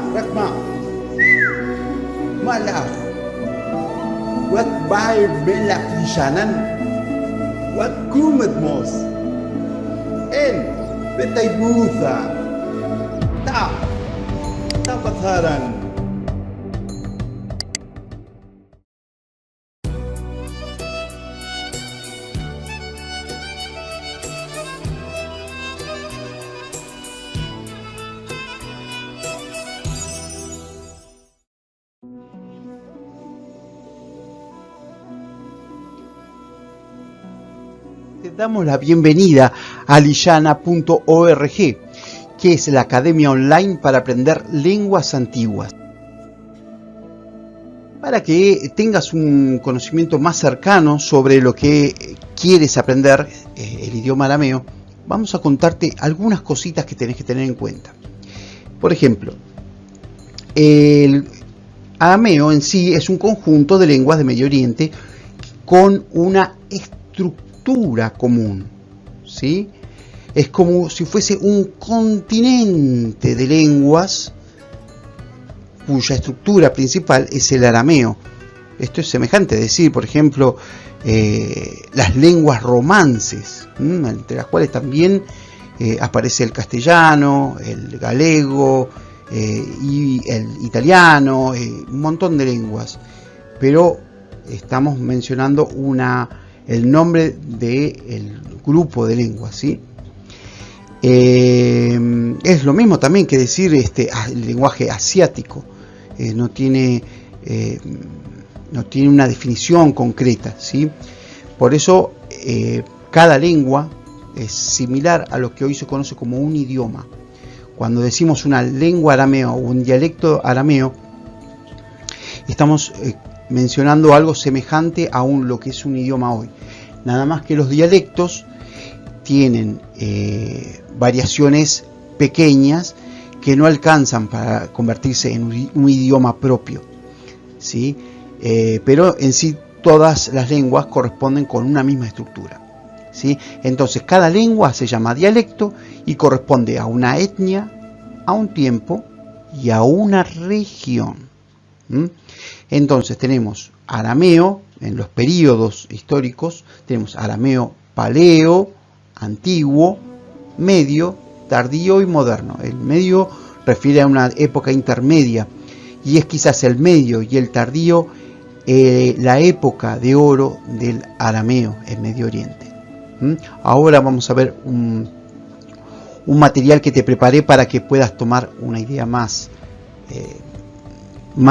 Rahma, malah, wat baik belak lisanan, wat kumet mos, betai buta, tak patharan. Te damos la bienvenida a liyana.org, que es la academia online para aprender lenguas antiguas. Para que tengas un conocimiento más cercano sobre lo que quieres aprender, el idioma arameo, vamos a contarte algunas cositas que tenés que tener en cuenta. Por ejemplo, el arameo en sí es un conjunto de lenguas de Medio Oriente con una estructura común, ¿sí? Es como si fuese un continente de lenguas cuya estructura principal es el arameo. Esto es semejante a decir, por ejemplo, las lenguas romances, entre las cuales también aparece el castellano, el galego y el italiano, un montón de lenguas, pero estamos mencionando el nombre del grupo de lenguas, ¿sí? Es lo mismo también que decir el lenguaje asiático. No tiene una definición concreta, ¿sí? Por eso cada lengua es similar a lo que hoy se conoce como un idioma. Cuando decimos una lengua arameo o un dialecto arameo, estamos mencionando algo semejante a lo que es un idioma hoy. Nada más que los dialectos tienen variaciones pequeñas que no alcanzan para convertirse en un idioma propio, ¿sí? Pero en sí todas las lenguas corresponden con una misma estructura, ¿sí? Entonces cada lengua se llama dialecto y corresponde a una etnia, a un tiempo y a una región. Entonces tenemos arameo en los periodos históricos, tenemos arameo paleo, antiguo, medio, tardío y moderno. El medio refiere a una época intermedia y es quizás el medio y el tardío la época de oro del arameo en Medio Oriente. Ahora vamos a ver un material que te preparé para que puedas tomar una idea más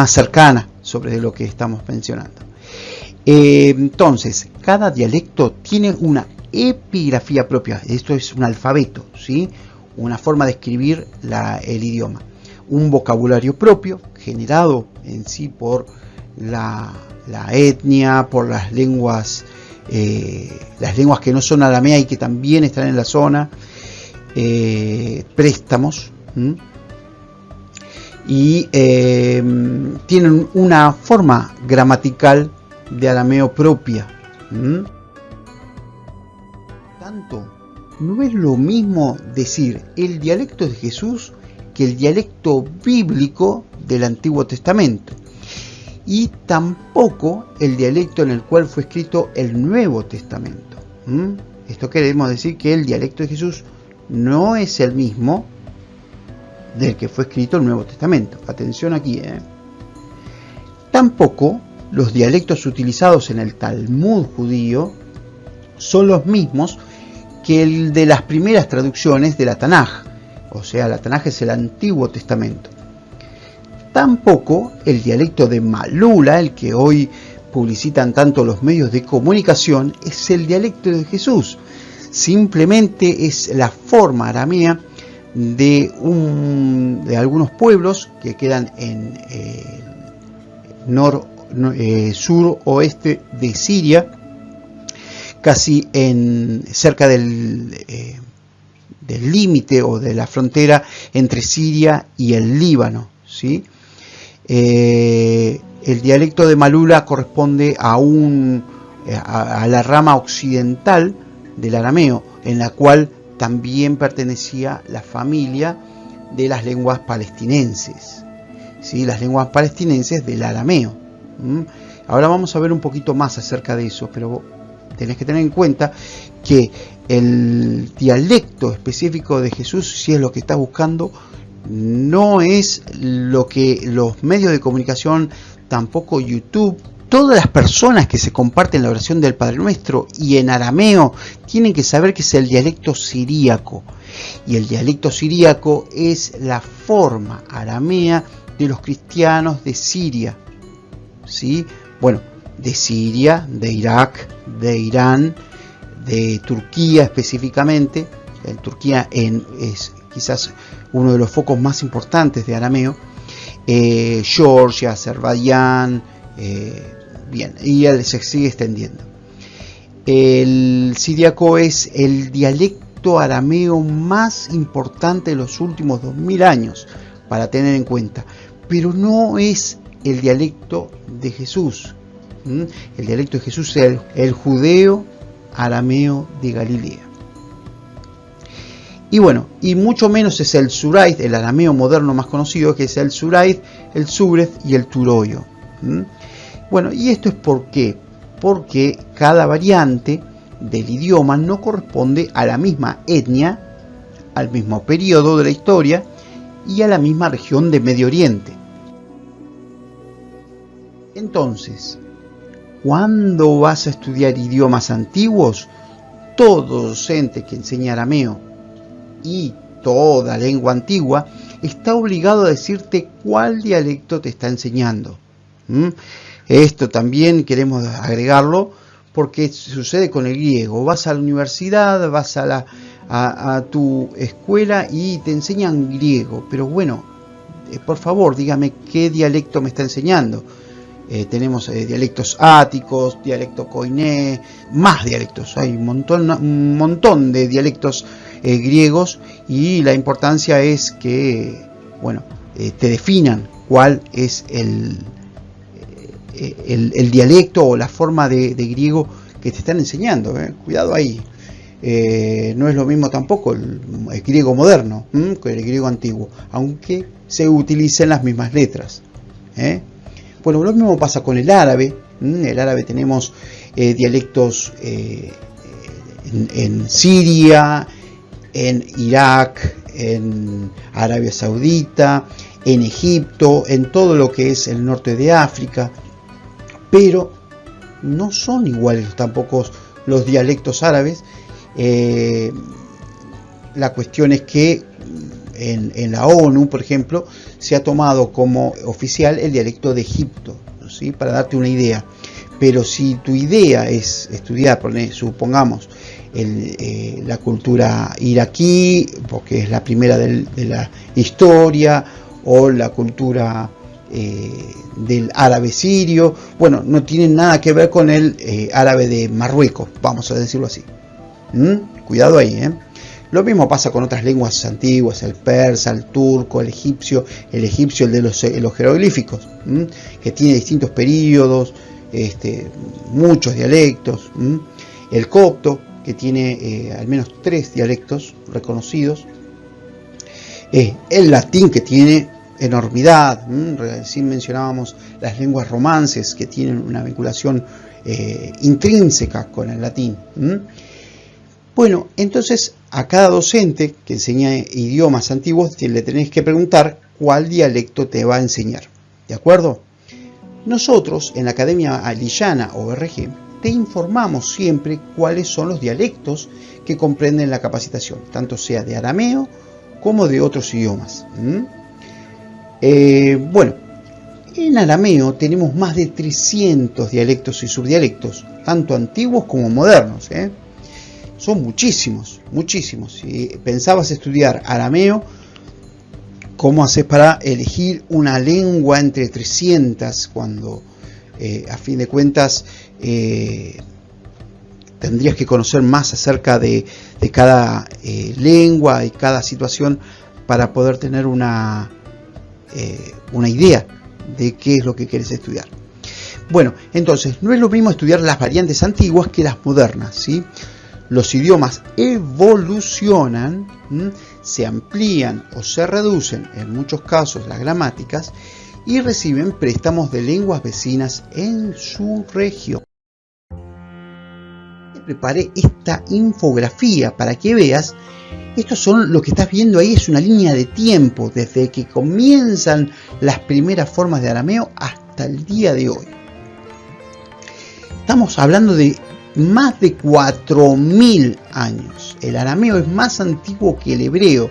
cercana sobre lo que estamos mencionando. Entonces, cada dialecto tiene una epigrafía propia. Esto es un alfabeto, ¿sí? Una forma de escribir el idioma. Un vocabulario propio, generado en sí por la etnia, por las lenguas que no son aramea y que también están en la zona, préstamos, y tienen una forma gramatical de arameo propia. Tanto, no es lo mismo decir el dialecto de Jesús que el dialecto bíblico del Antiguo Testamento, y tampoco el dialecto en el cual fue escrito el Nuevo Testamento. Esto queremos decir que el dialecto de Jesús no es el mismo del que fue escrito el Nuevo Testamento. Atención aquí, Tampoco los dialectos utilizados en el Talmud judío son los mismos que el de las primeras traducciones de la Tanaj. O sea, la Tanaj es el Antiguo Testamento. Tampoco el dialecto de Malula, el que hoy publicitan tanto los medios de comunicación, es el dialecto de Jesús. Simplemente es la forma aramea de algunos pueblos que quedan en suroeste de Siria, casi cerca del límite o de la frontera entre Siria y el Líbano, ¿sí? El dialecto de Malula corresponde a la rama occidental del arameo, en la cual también pertenecía la familia de las lenguas palestinenses, ¿sí? Las lenguas palestinenses del arameo. Ahora vamos a ver un poquito más acerca de eso, pero tenés que tener en cuenta que el dialecto específico de Jesús, si es lo que estás buscando, no es lo que los medios de comunicación, tampoco YouTube, todas las personas que se comparten la oración del Padre Nuestro y en arameo tienen que saber que es el dialecto siríaco. Y el dialecto siríaco es la forma aramea de los cristianos de Siria, ¿sí? Bueno, de Siria, de Irak, de Irán, de Turquía específicamente. En Turquía es quizás uno de los focos más importantes de arameo. Georgia, Azerbaiyán, bien, y se sigue extendiendo. El siríaco es el dialecto arameo más importante de los últimos 2000 años, para tener en cuenta, pero no es el dialecto de Jesús. El dialecto de Jesús es el judeo arameo de Galilea. Y bueno, y mucho menos es el Suraid, el arameo moderno más conocido, que es el Suraid, el Sugrez y el Turoyo. Bueno, y esto es porque cada variante del idioma no corresponde a la misma etnia, al mismo periodo de la historia y a la misma región de Medio Oriente. Entonces, cuando vas a estudiar idiomas antiguos, todo docente que enseña arameo y toda lengua antigua está obligado a decirte cuál dialecto te está enseñando. Esto también queremos agregarlo porque sucede con el griego. Vas a la universidad, vas a tu escuela y te enseñan griego, pero bueno, por favor dígame qué dialecto me está enseñando. Tenemos dialectos áticos, dialecto koiné, más dialectos, hay un montón de dialectos griegos, y la importancia es que, bueno, te definan cuál es el dialecto o la forma de griego que te están enseñando. Cuidado ahí. No es lo mismo tampoco el griego moderno que el griego antiguo, aunque se utilicen las mismas letras. Bueno, lo mismo pasa con el árabe. En el árabe tenemos dialectos en Siria, en Irak, en Arabia Saudita, en Egipto, en todo lo que es el norte de África, pero no son iguales tampoco los dialectos árabes. La cuestión es que en la ONU, por ejemplo, se ha tomado como oficial el dialecto de Egipto, ¿sí? Para darte una idea. Pero si tu idea es estudiar, supongamos, la cultura iraquí, porque es la primera de la historia, o la cultura del árabe sirio, bueno, no tiene nada que ver con el árabe de Marruecos, vamos a decirlo así. Cuidado ahí, Lo mismo pasa con otras lenguas antiguas, el persa, el turco, el egipcio el de los jeroglíficos, que tiene distintos periodos, muchos dialectos, el copto, que tiene al menos 3 dialectos reconocidos, el latín, que tiene enormidad, recién mencionábamos las lenguas romances, que tienen una vinculación intrínseca con el latín. Bueno, entonces a cada docente que enseña idiomas antiguos le tenés que preguntar cuál dialecto te va a enseñar, ¿de acuerdo? Nosotros en la Academia Aliyana ORG te informamos siempre cuáles son los dialectos que comprenden la capacitación, tanto sea de arameo como de otros idiomas. Bueno, en arameo tenemos más de 300 dialectos y subdialectos, tanto antiguos como modernos. Son muchísimos, muchísimos. Si pensabas estudiar arameo, ¿cómo haces para elegir una lengua entre 300 cuando a fin de cuentas tendrías que conocer más acerca de cada lengua y cada situación para poder tener una idea de qué es lo que quieres estudiar? Bueno, entonces no es lo mismo estudiar las variantes antiguas que las modernas, ¿sí? Los idiomas evolucionan, se amplían o se reducen, en muchos casos las gramáticas, y reciben préstamos de lenguas vecinas en su región. Preparé esta infografía para que veas. Estos son lo que estás viendo ahí, es una línea de tiempo desde que comienzan las primeras formas de arameo hasta el día de hoy. Estamos hablando de más de 4000 años. El arameo es más antiguo que el hebreo,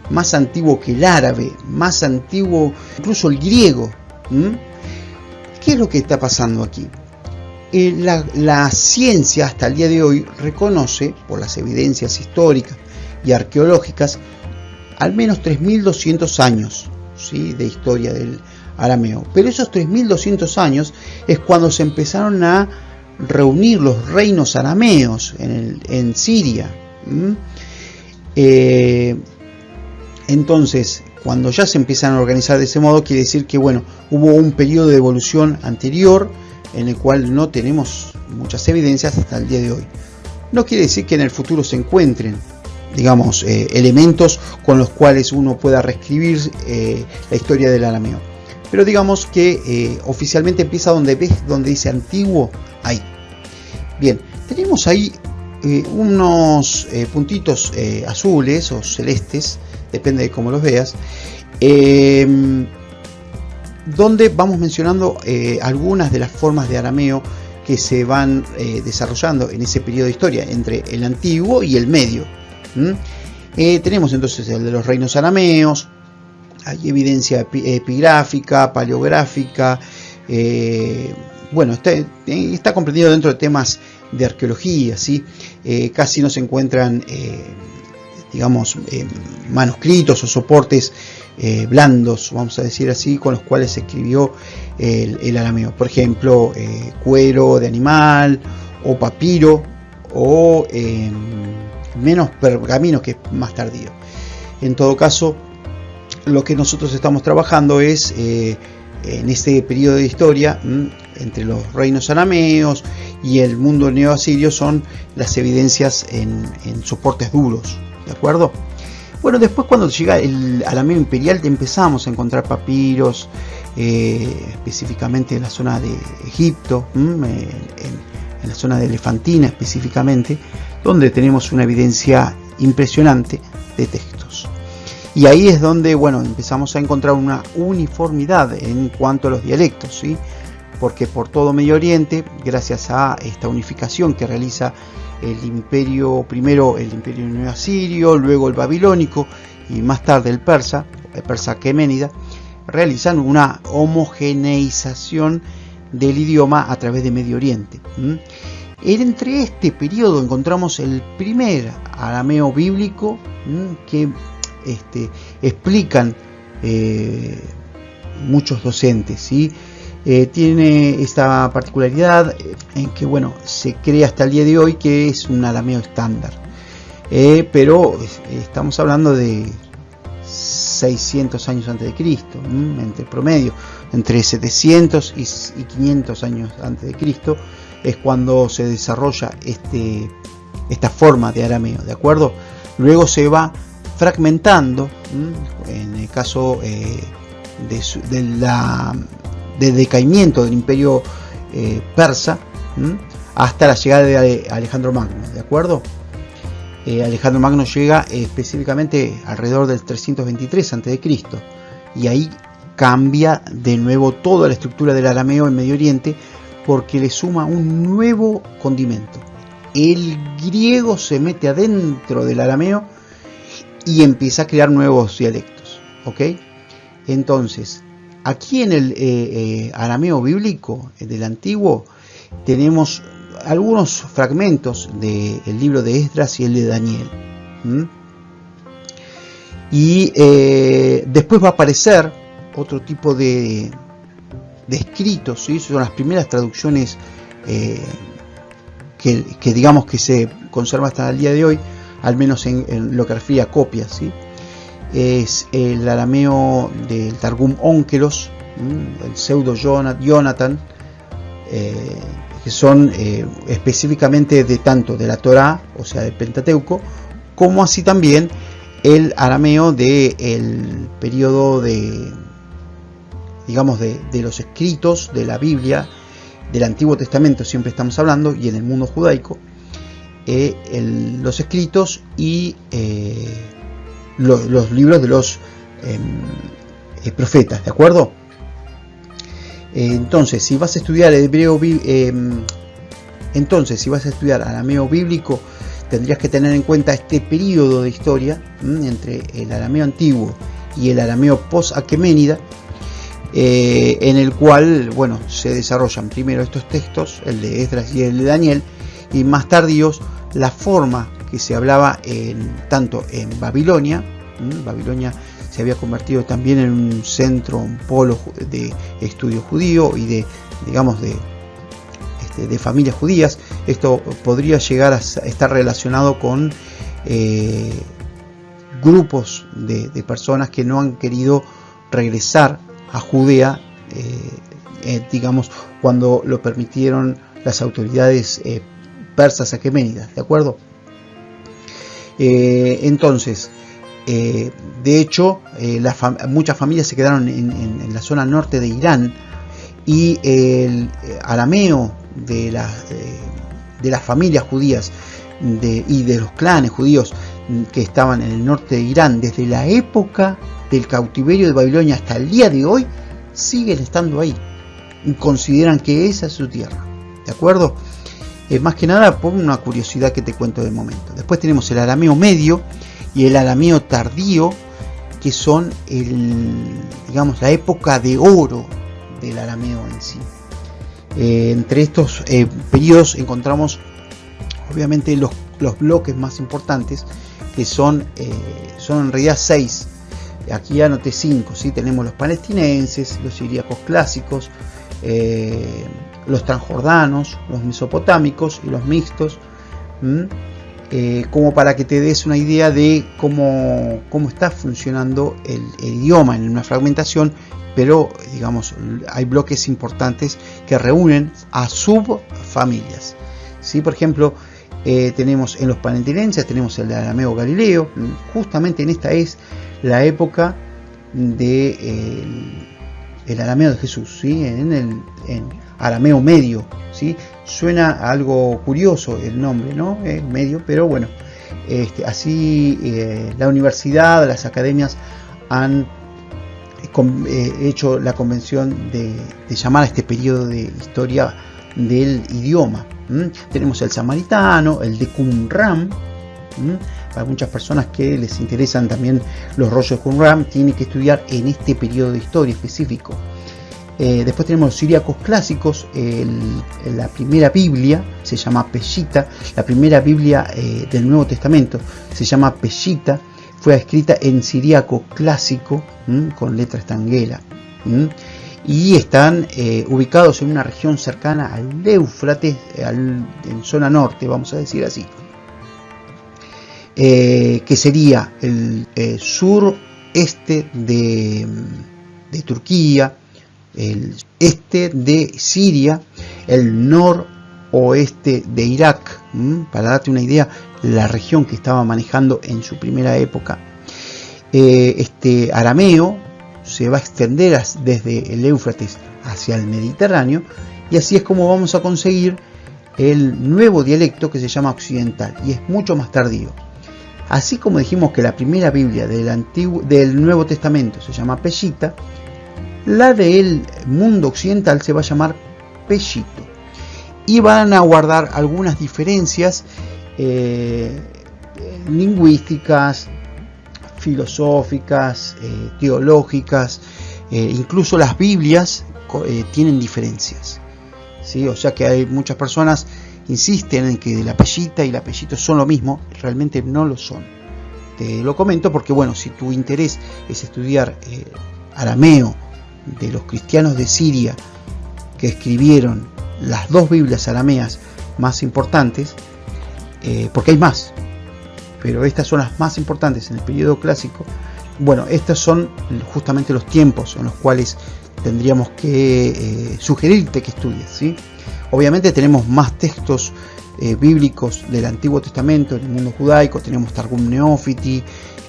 más antiguo que el árabe, más antiguo incluso el griego. ¿Qué es lo que está pasando aquí? La ciencia hasta el día de hoy reconoce, por las evidencias históricas y arqueológicas, al menos 3200 años, ¿sí?, de historia del arameo. Pero esos 3200 años es cuando se empezaron a reunir los reinos arameos en Siria. Entonces, cuando ya se empiezan a organizar de ese modo, quiere decir que bueno, hubo un periodo de evolución anterior en el cual no tenemos muchas evidencias hasta el día de hoy. No quiere decir que en el futuro se encuentren, digamos, elementos con los cuales uno pueda reescribir la historia del arameo. Pero digamos que oficialmente empieza donde dice antiguo, ahí. Bien, tenemos ahí unos puntitos azules o celestes, depende de cómo los veas, donde vamos mencionando algunas de las formas de arameo que se van desarrollando en ese periodo de historia, entre el antiguo y el medio. Tenemos entonces el de los reinos arameos, hay evidencia epigráfica, paleográfica, bueno, está comprendido dentro de temas de arqueología, ¿sí? Casi no se encuentran, digamos, manuscritos o soportes blandos, vamos a decir así, con los cuales se escribió el arameo. Por ejemplo, cuero de animal o papiro o menos pergamino, que es más tardío. En todo caso, lo que nosotros estamos trabajando es en este periodo de historia entre los reinos arameos y el mundo neoasirio, son las evidencias en soportes duros, ¿de acuerdo? Bueno, después cuando llega el arameo imperial empezamos a encontrar papiros, específicamente en la zona de Egipto, en la zona de Elefantina específicamente, donde tenemos una evidencia impresionante de textos. Y ahí es donde, bueno, empezamos a encontrar una uniformidad en cuanto a los dialectos, ¿sí? Porque por todo Medio Oriente, gracias a esta unificación que realiza el imperio, primero el imperio neoasirio, luego el babilónico y más tarde el persa aqueménida, realizan una homogeneización del idioma a través de Medio Oriente. Entre este periodo encontramos el primer arameo bíblico que explican muchos docentes, ¿sí? Tiene esta particularidad en que, bueno, se cree hasta el día de hoy que es un arameo estándar, pero estamos hablando de 600 años antes de Cristo, entre promedio, entre 700 y 500 años antes de Cristo es cuando se desarrolla esta forma de arameo, ¿de acuerdo? Luego se va fragmentando, en el caso del decaimiento del imperio persa, hasta la llegada de Alejandro Magno, ¿de acuerdo? Alejandro Magno llega específicamente alrededor del 323 a.C. y ahí cambia de nuevo toda la estructura del arameo en Medio Oriente, porque le suma un nuevo condimento. El griego se mete adentro del arameo y empieza a crear nuevos dialectos, ¿ok? Entonces, aquí en el arameo bíblico del antiguo tenemos algunos fragmentos del libro de Esdras y el de Daniel. Y después va a aparecer otro tipo de escritos, ¿sí? Son las primeras traducciones que digamos que se conserva hasta el día de hoy, al menos en lo que refiere a copias, ¿sí? Es el arameo del Targum Onkelos, el pseudo Jonathan, que son específicamente de tanto de la Torá, o sea del Pentateuco, como así también el arameo del periodo de, digamos, de los escritos de la Biblia, del Antiguo Testamento siempre estamos hablando, y en el mundo judaico, los escritos y los libros de los profetas, ¿de acuerdo? Entonces, si vas a estudiar arameo bíblico, tendrías que tener en cuenta este periodo de historia entre el arameo antiguo y el arameo post-aqueménida, en el cual, bueno, se desarrollan primero estos textos, el de Esdras y el de Daniel, y más tardíos la forma que se hablaba tanto en Babilonia. Babilonia se había convertido también en un centro, un polo de estudio judío y de, digamos, de familias judías. Esto podría llegar a estar relacionado con grupos de personas que no han querido regresar a Judea, digamos, cuando lo permitieron las autoridades persas aqueménidas, ¿de acuerdo? Entonces, de hecho, muchas familias se quedaron en la zona norte de Irán, y el arameo de las familias judías y de los clanes judíos que estaban en el norte de Irán desde la época del cautiverio de Babilonia hasta el día de hoy, siguen estando ahí y consideran que esa es su tierra, ¿de acuerdo? Más que nada por una curiosidad que te cuento de momento. Después tenemos el arameo medio y el arameo tardío, que son digamos, la época de oro del arameo en sí. Entre estos periodos encontramos obviamente los bloques más importantes, que son en realidad 6. Aquí anoté 5, ¿sí? Tenemos los palestinenses, los siríacos clásicos, los transjordanos, los mesopotámicos y los mixtos, como para que te des una idea de cómo está funcionando el idioma en una fragmentación, pero digamos, hay bloques importantes que reúnen a subfamilias, ¿sí? Por ejemplo, tenemos en los palestinenses, tenemos el arameo galileo. Justamente en esta es la época de el arameo de Jesús, ¿sí? En arameo medio, ¿sí? Suena algo curioso el nombre, ¿no? Medio, pero bueno, así la universidad, las academias han hecho la convención de llamar a este periodo de historia del idioma. Tenemos el samaritano, el de Qumran. Para muchas personas que les interesan también los rollos de Qumran, tienen que estudiar en este periodo de historia específico. Después tenemos los siríacos clásicos. La primera Biblia se llama Peshitta. La primera Biblia del Nuevo Testamento se llama Peshitta. Fue escrita en siríaco clásico, con letra estanguela, y están ubicados en una región cercana al Éufrates, en zona norte, vamos a decir así, que sería el sureste de Turquía, el este de Siria, el noroeste de Irak, para darte una idea la región que estaba manejando en su primera época. Este arameo se va a extender desde el Éufrates hacia el Mediterráneo, y así es como vamos a conseguir el nuevo dialecto que se llama occidental, y es mucho más tardío. Así como dijimos que la primera Biblia del Nuevo Testamento se llama Peshitta, la del mundo occidental se va a llamar Peshito, y van a guardar algunas diferencias lingüísticas, filosóficas, teológicas. Incluso las Biblias tienen diferencias, ¿sí? O sea que hay muchas personas insisten en que la Peshitta y la Peshito son lo mismo. Realmente no lo son. Te lo comento porque, bueno, si tu interés es estudiar arameo de los cristianos de Siria que escribieron las dos Biblias arameas más importantes, porque hay más, pero estas son las más importantes en el periodo clásico. Bueno, estos son justamente los tiempos en los cuales tendríamos que sugerirte que estudies, ¿sí? Obviamente tenemos más textos bíblicos del Antiguo Testamento en el mundo judaico. Tenemos Targum Neófiti,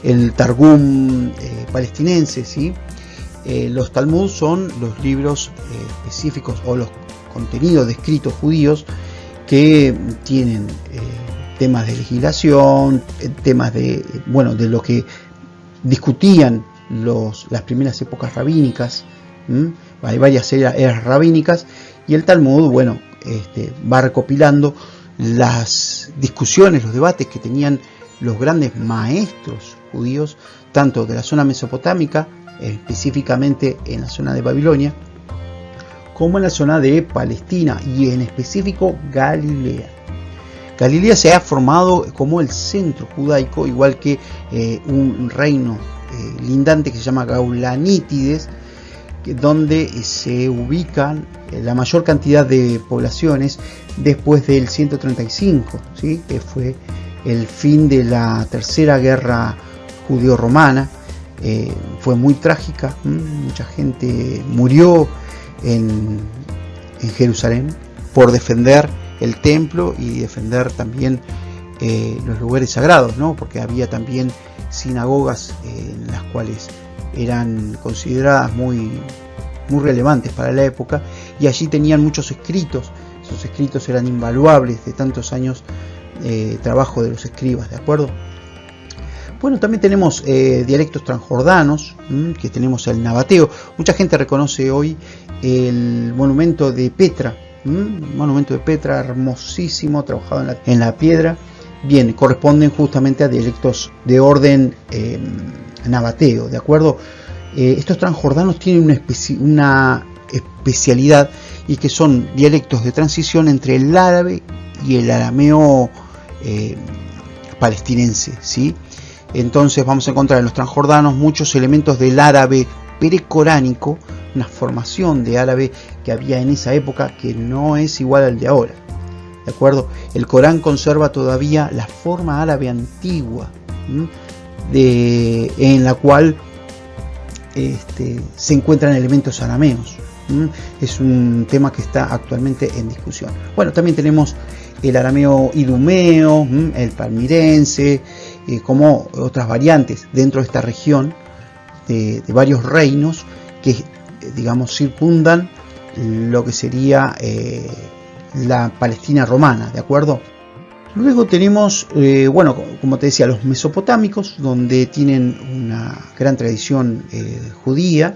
el Targum palestinense, ¿sí? Los Talmud son los libros específicos o los contenidos de escritos judíos que tienen temas de legislación, temas de lo que discutían las primeras épocas rabínicas. Hay varias eras rabínicas, y el Talmud, va recopilando las discusiones, los debates que tenían los grandes maestros judíos, tanto de la zona mesopotámica, específicamente en la zona de Babilonia, como en la zona de Palestina y en específico Galilea. Galilea se ha formado como el centro judaico, igual que un reino lindante que se llama Gaulanítides, donde se ubican la mayor cantidad de poblaciones después del 135, ¿sí? Que fue el fin de la tercera guerra judeo-romana. Fue muy trágica, mucha gente murió en Jerusalén por defender el templo y defender también los lugares sagrados, ¿no? Porque había también sinagogas en las cuales eran consideradas muy relevantes para la época, y allí tenían muchos escritos. Esos escritos eran invaluables de tantos años trabajo de los escribas, ¿de acuerdo? Bueno, también tenemos dialectos transjordanos, que tenemos el nabateo. Mucha gente reconoce hoy el monumento de Petra, monumento de Petra hermosísimo, trabajado en la piedra. Bien, corresponden justamente a dialectos de orden nabateo, ¿de acuerdo? Estos transjordanos tienen una especialidad, y que son dialectos de transición entre el árabe y el arameo palestinense, ¿sí? Entonces vamos a encontrar en los transjordanos muchos elementos del árabe precoránico, una formación de árabe que había en esa época que no es igual al de ahora, ¿de acuerdo? El Corán conserva todavía la forma árabe antigua, en la cual se encuentran elementos arameos. Es un tema que está actualmente en discusión. Bueno, también tenemos el arameo idumeo, el palmirense, como otras variantes dentro de esta región de varios reinos que, digamos, circundan lo que sería la Palestina romana, ¿de acuerdo? Luego tenemos, como te decía, los mesopotámicos, donde tienen una gran tradición judía,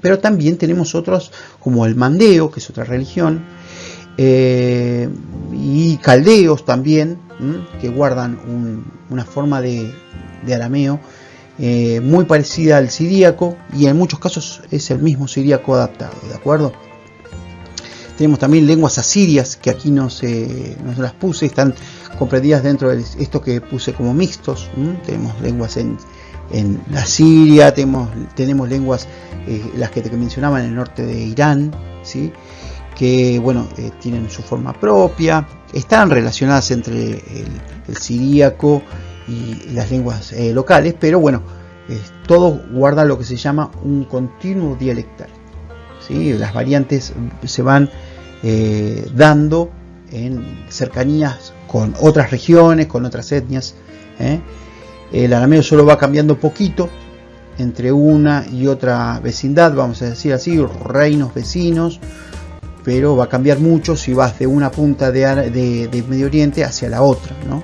pero también tenemos otros como el mandeo, que es otra religión, y caldeos también, que guardan una forma de arameo muy parecida al siríaco, y en muchos casos es el mismo siríaco adaptado, ¿de acuerdo? Tenemos también lenguas asirias, que aquí no las puse, están comprendidas dentro de esto que puse como mixtos. Tenemos lenguas en la Siria, tenemos lenguas, las que te mencionaba, en el norte de Irán, ¿sí? Que tienen su forma propia, están relacionadas entre el siríaco y las lenguas locales, pero todo guarda lo que se llama un continuo dialectal, ¿sí? Las variantes se van dando en cercanías con otras regiones, con otras etnias. El arameo solo va cambiando poquito entre una y otra vecindad, vamos a decir así, reinos vecinos, pero va a cambiar mucho si vas de una punta de Medio Oriente hacia la otra, ¿no?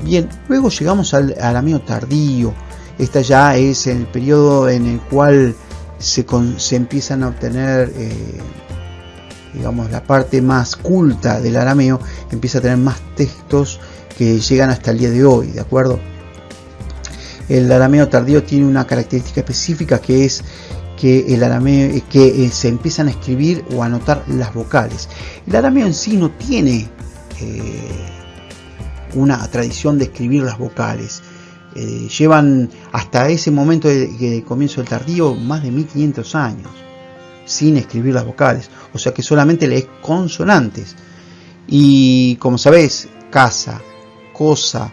Bien, luego llegamos al arameo tardío. Esta ya es el periodo en el cual se empiezan a obtener, la parte más culta del arameo, empieza a tener más textos que llegan hasta el día de hoy, ¿de acuerdo? El arameo tardío tiene una característica específica, que es que el arameo se empiezan a escribir o a anotar las vocales. El arameo en sí no tiene una tradición de escribir las vocales. Llevan hasta ese momento de comienzo del tardío más de 1500 años sin escribir las vocales, o sea que solamente lees consonantes. Y como sabés, casa, cosa,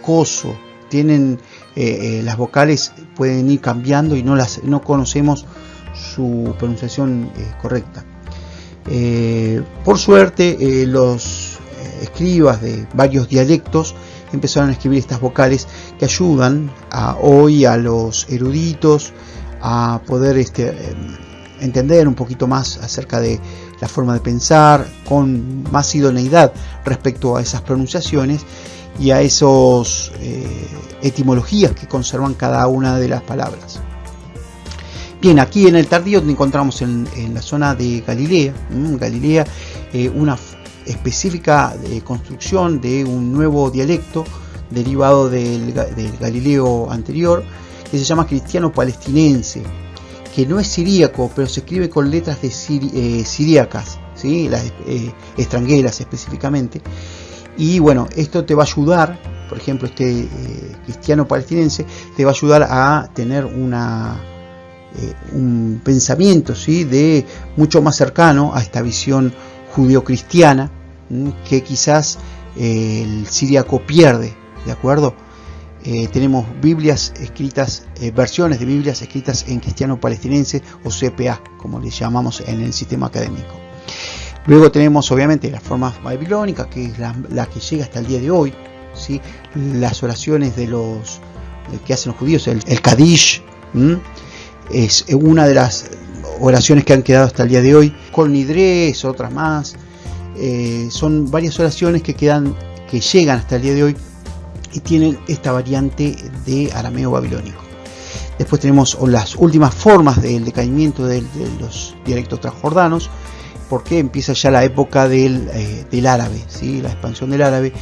coso, tienen las vocales pueden ir cambiando y no conocemos su pronunciación correcta. Por suerte, los escribas de varios dialectos empezaron a escribir estas vocales que ayudan hoy a los eruditos a poder entender un poquito más acerca de la forma de pensar con más idoneidad respecto a esas pronunciaciones y a esos etimologías que conservan cada una de las palabras. Bien, aquí en el Tardío encontramos en la zona de Galilea, una específica construcción de un nuevo dialecto derivado del Galileo anterior, que se llama cristiano palestinense, que no es siríaco, pero se escribe con letras de siríacas, ¿sí? Las extranjeras específicamente. Y bueno, esto te va a ayudar, por ejemplo, cristiano palestinense te va a ayudar a tener un pensamiento, ¿sí? De mucho más cercano a esta visión judeocristiana que quizás el siríaco pierde, ¿de acuerdo? Tenemos Biblias escritas, versiones de Biblias escritas en cristiano palestinense o CPA, como le llamamos en el sistema académico. Luego tenemos obviamente la forma babilónica, que es la que llega hasta el día de hoy, ¿sí? Las oraciones que hacen los judíos, el Kadish, es una de las oraciones que han quedado hasta el día de hoy. Kol Nidres, otras más, son varias oraciones que llegan hasta el día de hoy y tienen esta variante de arameo babilónico. Después tenemos las últimas formas del decaimiento de los dialectos transjordanos, porque empieza ya la época del árabe, ¿sí? La expansión del árabe,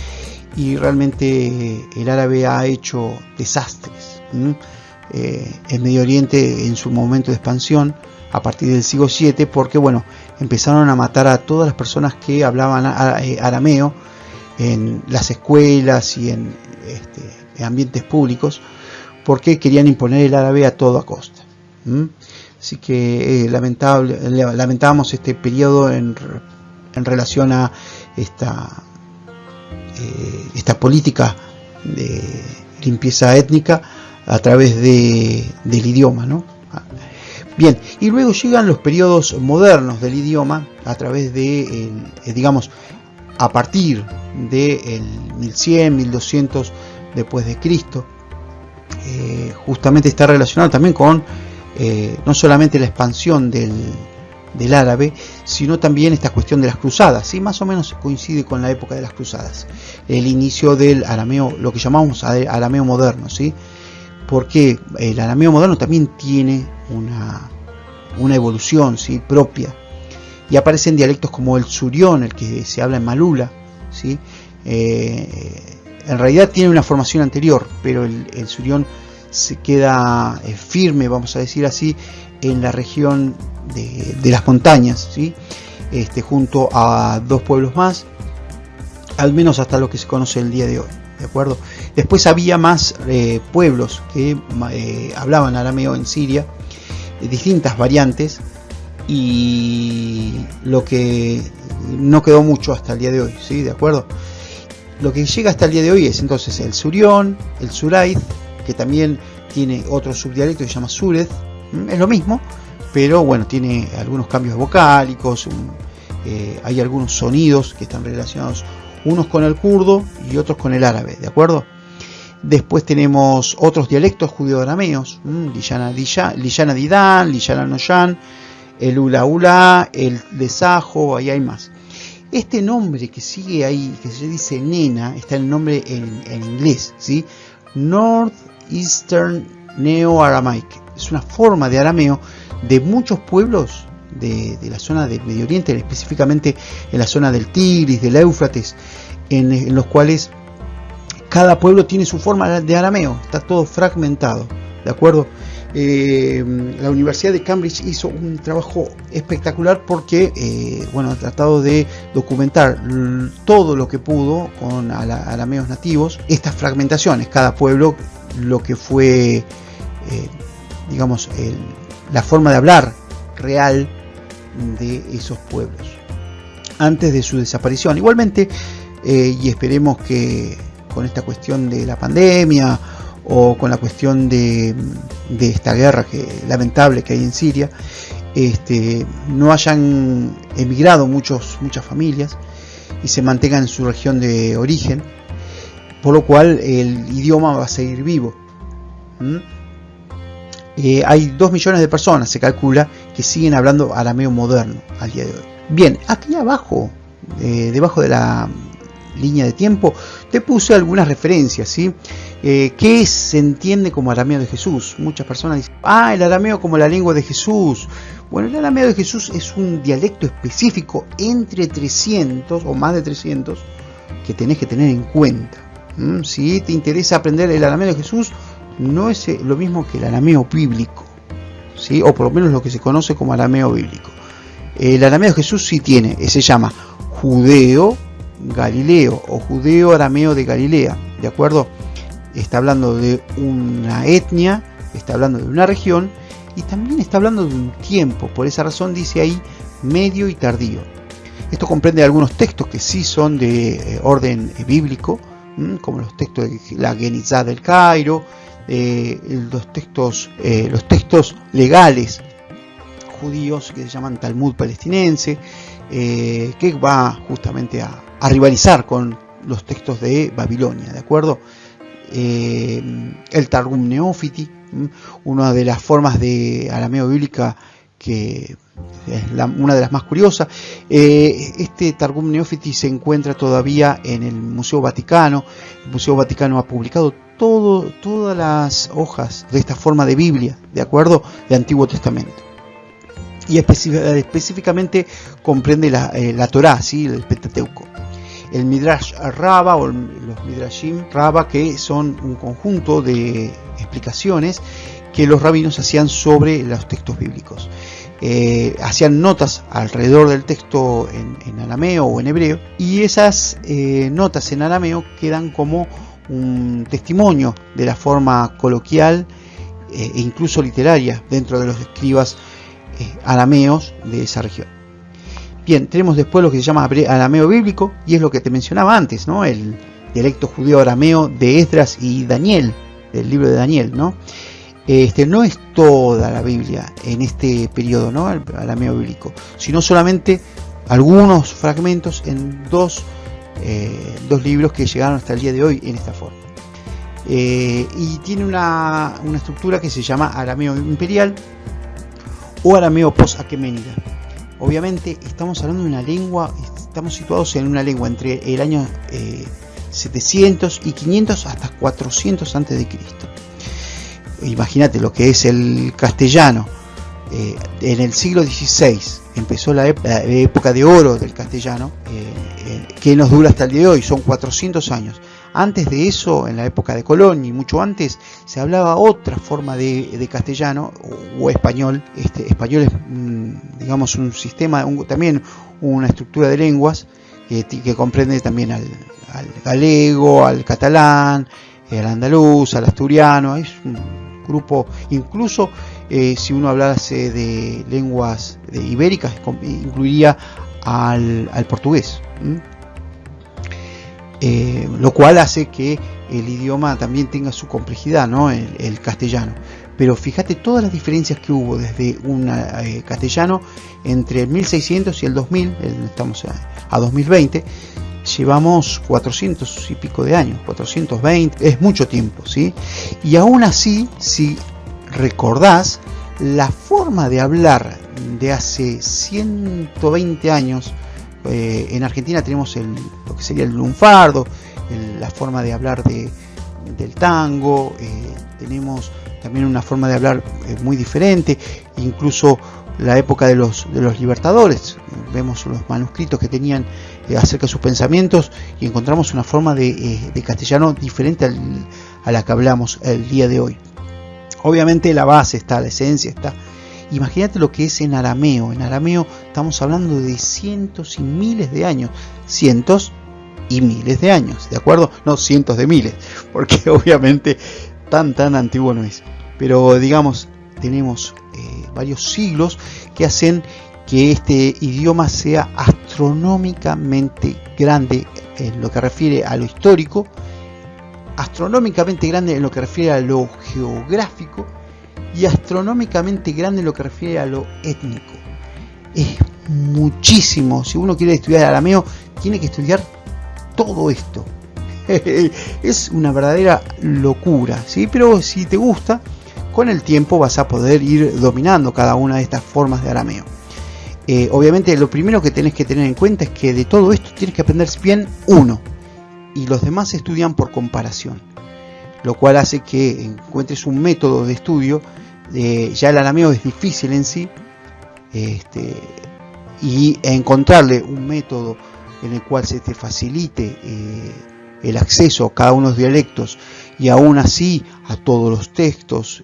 y realmente el árabe ha hecho desastres en Medio Oriente en su momento de expansión a partir del siglo VII, porque bueno, empezaron a matar a todas las personas que hablaban arameo en las escuelas y en ambientes públicos, porque querían imponer el árabe a toda costa. Así que lamentábamos este periodo en relación a esta política de limpieza étnica a través del idioma, ¿no? Bien, y luego llegan los periodos modernos del idioma a través de, digamos, a partir del 1100, 1200 después de Cristo. Justamente está relacionado también con no solamente la expansión del árabe, sino también esta cuestión de las cruzadas, ¿sí? Más o menos coincide con la época de las cruzadas, el inicio del arameo, lo que llamamos arameo moderno, ¿sí? Porque el arameo moderno también tiene una evolución, ¿sí? Propia, y aparecen dialectos como el surión, el que se habla en Malula, ¿sí? En realidad tiene una formación anterior, pero el surión se queda firme, vamos a decir así, en la región de las montañas, ¿sí? Junto a dos pueblos más, al menos hasta lo que se conoce el día de hoy, ¿de acuerdo? Después había más pueblos que hablaban arameo en Siria, distintas variantes, y lo que no quedó mucho hasta el día de hoy, ¿sí? ¿De acuerdo? Lo que llega hasta el día de hoy es entonces el surión, el suraid, que también tiene otro subdialecto que se llama sured, es lo mismo, pero bueno, tiene algunos cambios vocálicos, hay algunos sonidos que están relacionados unos con el kurdo y otros con el árabe, ¿de acuerdo? Después tenemos otros dialectos judeo-arameos, Liyana Didan, Liyana Noyan, el Ula Ula, el Desajo, ahí hay más. Este nombre que sigue ahí, que se dice nena, está el nombre en inglés, ¿sí? Northeastern Neo-Aramaic. Es una forma de arameo de muchos pueblos de la zona del Medio Oriente, específicamente en la zona del Tigris, del Éufrates, en los cuales cada pueblo tiene su forma de arameo, está todo fragmentado, ¿de acuerdo? La Universidad de Cambridge hizo un trabajo espectacular porque bueno, ha tratado de documentar todo lo que pudo con arameos nativos, estas fragmentaciones, cada pueblo, lo que fue digamos la forma de hablar real de esos pueblos antes de su desaparición. Igualmente, y esperemos que con esta cuestión de la pandemia o con la cuestión de esta guerra lamentable que hay en Siria, no hayan emigrado muchas familias y se mantengan en su región de origen, por lo cual el idioma va a seguir vivo. Hay 2 millones de personas, se calcula, que siguen hablando arameo moderno al día de hoy. Bien, aquí abajo, debajo de la línea de tiempo, te puse algunas referencias, ¿sí? ¿Qué se entiende como arameo de Jesús? Muchas personas dicen, el arameo como la lengua de Jesús. Bueno, el arameo de Jesús es un dialecto específico entre 300 o más de 300 que tenés que tener en cuenta. Si te interesa aprender el arameo de Jesús, no es lo mismo que el arameo bíblico, ¿sí? O por lo menos lo que se conoce como arameo bíblico. El arameo de Jesús sí se llama judeo galileo o judeo arameo de Galilea, ¿de acuerdo? Está hablando de una etnia, está hablando de una región y también está hablando de un tiempo. Por esa razón dice ahí medio y tardío. Esto comprende algunos textos que sí son de orden bíblico, como los textos de la Genizá del Cairo, los textos legales judíos que se llaman Talmud palestinense, que va justamente a rivalizar con los textos de Babilonia, ¿de acuerdo? El Targum Neófiti, una de las formas de arameo bíblica que es una de las más curiosas. Este Targum Neófiti se encuentra todavía en el Museo Vaticano. El Museo Vaticano ha publicado todas las hojas de esta forma de Biblia, ¿de acuerdo? De Antiguo Testamento. Y específicamente comprende la Torá, ¿sí? El Pentateuco. El Midrash Rabba o los Midrashim Rabba, que son un conjunto de explicaciones que los rabinos hacían sobre los textos bíblicos. Hacían notas alrededor del texto en arameo o en hebreo, y esas notas en arameo quedan como un testimonio de la forma coloquial e incluso literaria dentro de los escribas arameos de esa región. Bien, tenemos después lo que se llama arameo bíblico, y es lo que te mencionaba antes, ¿no? El dialecto judeo arameo de Esdras y Daniel, del libro de Daniel, ¿no? No es toda la Biblia en este periodo, ¿no? El arameo bíblico, sino solamente algunos fragmentos en dos libros que llegaron hasta el día de hoy en esta forma. Y tiene una estructura que se llama arameo imperial o arameo post-aqueménida. Obviamente estamos hablando de una lengua, estamos situados en una lengua entre el año 700 y 500 hasta 400 antes de Cristo. Imagínate lo que es el castellano. En el siglo XVI empezó la época de oro del castellano, que nos dura hasta el día de hoy, son 400 años. Antes de eso, en la época de Colón y mucho antes, se hablaba otra forma de castellano o español. Español es, digamos, un sistema, también una estructura de lenguas que comprende también al galego, al catalán, al andaluz, al asturiano. Es un grupo, incluso si uno hablase de lenguas ibéricas, incluiría al portugués. Lo cual hace que el idioma también tenga su complejidad, ¿no? El castellano. Pero fíjate todas las diferencias que hubo desde un castellano entre el 1600 y el 2000, estamos a 2020, llevamos 400 y pico de años, 420, es mucho tiempo, ¿sí? Y aún así, si recordás, la forma de hablar de hace 120 años, en Argentina tenemos lo que sería el lunfardo, la forma de hablar del tango, tenemos también una forma de hablar muy diferente, incluso la época de los libertadores, vemos los manuscritos que tenían acerca de sus pensamientos y encontramos una forma de castellano diferente a la que hablamos el día de hoy. Obviamente la base está, la esencia está. Imagínate lo que es en arameo. En arameo estamos hablando de cientos y miles de años. Cientos y miles de años, ¿de acuerdo? No cientos de miles, porque obviamente tan antiguo no es. Pero digamos, tenemos varios siglos que hacen que este idioma sea astronómicamente grande en lo que refiere a lo histórico, astronómicamente grande en lo que refiere a lo geográfico, y astronómicamente grande en lo que refiere a lo étnico. Es muchísimo. Si uno quiere estudiar arameo, tiene que estudiar todo esto. Es una verdadera locura, ¿sí? Pero si te gusta, con el tiempo vas a poder ir dominando cada una de estas formas de arameo. Obviamente lo primero que tenés que tener en cuenta es que de todo esto tienes que aprender bien uno, y los demás estudian por comparación, lo cual hace que encuentres un método de estudio. Ya el arameo es difícil en sí, y encontrarle un método en el cual se te facilite el acceso a cada uno de los dialectos, y aún así a todos los textos,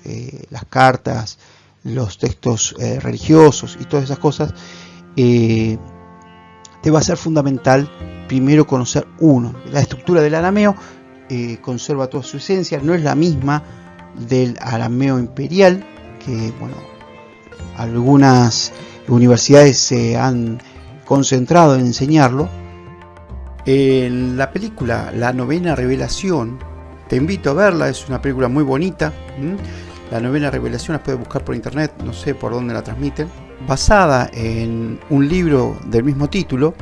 las cartas, los textos religiosos y todas esas cosas, te va a ser fundamental primero conocer uno. La estructura del arameo conserva toda su esencia, no es la misma del arameo imperial, que bueno, algunas universidades se han concentrado en enseñarlo. En la película La Novena Revelación, te invito a verla, es una película muy bonita. La Novena Revelación la puedes buscar por internet, no sé por dónde la transmiten. Basada en un libro del mismo título,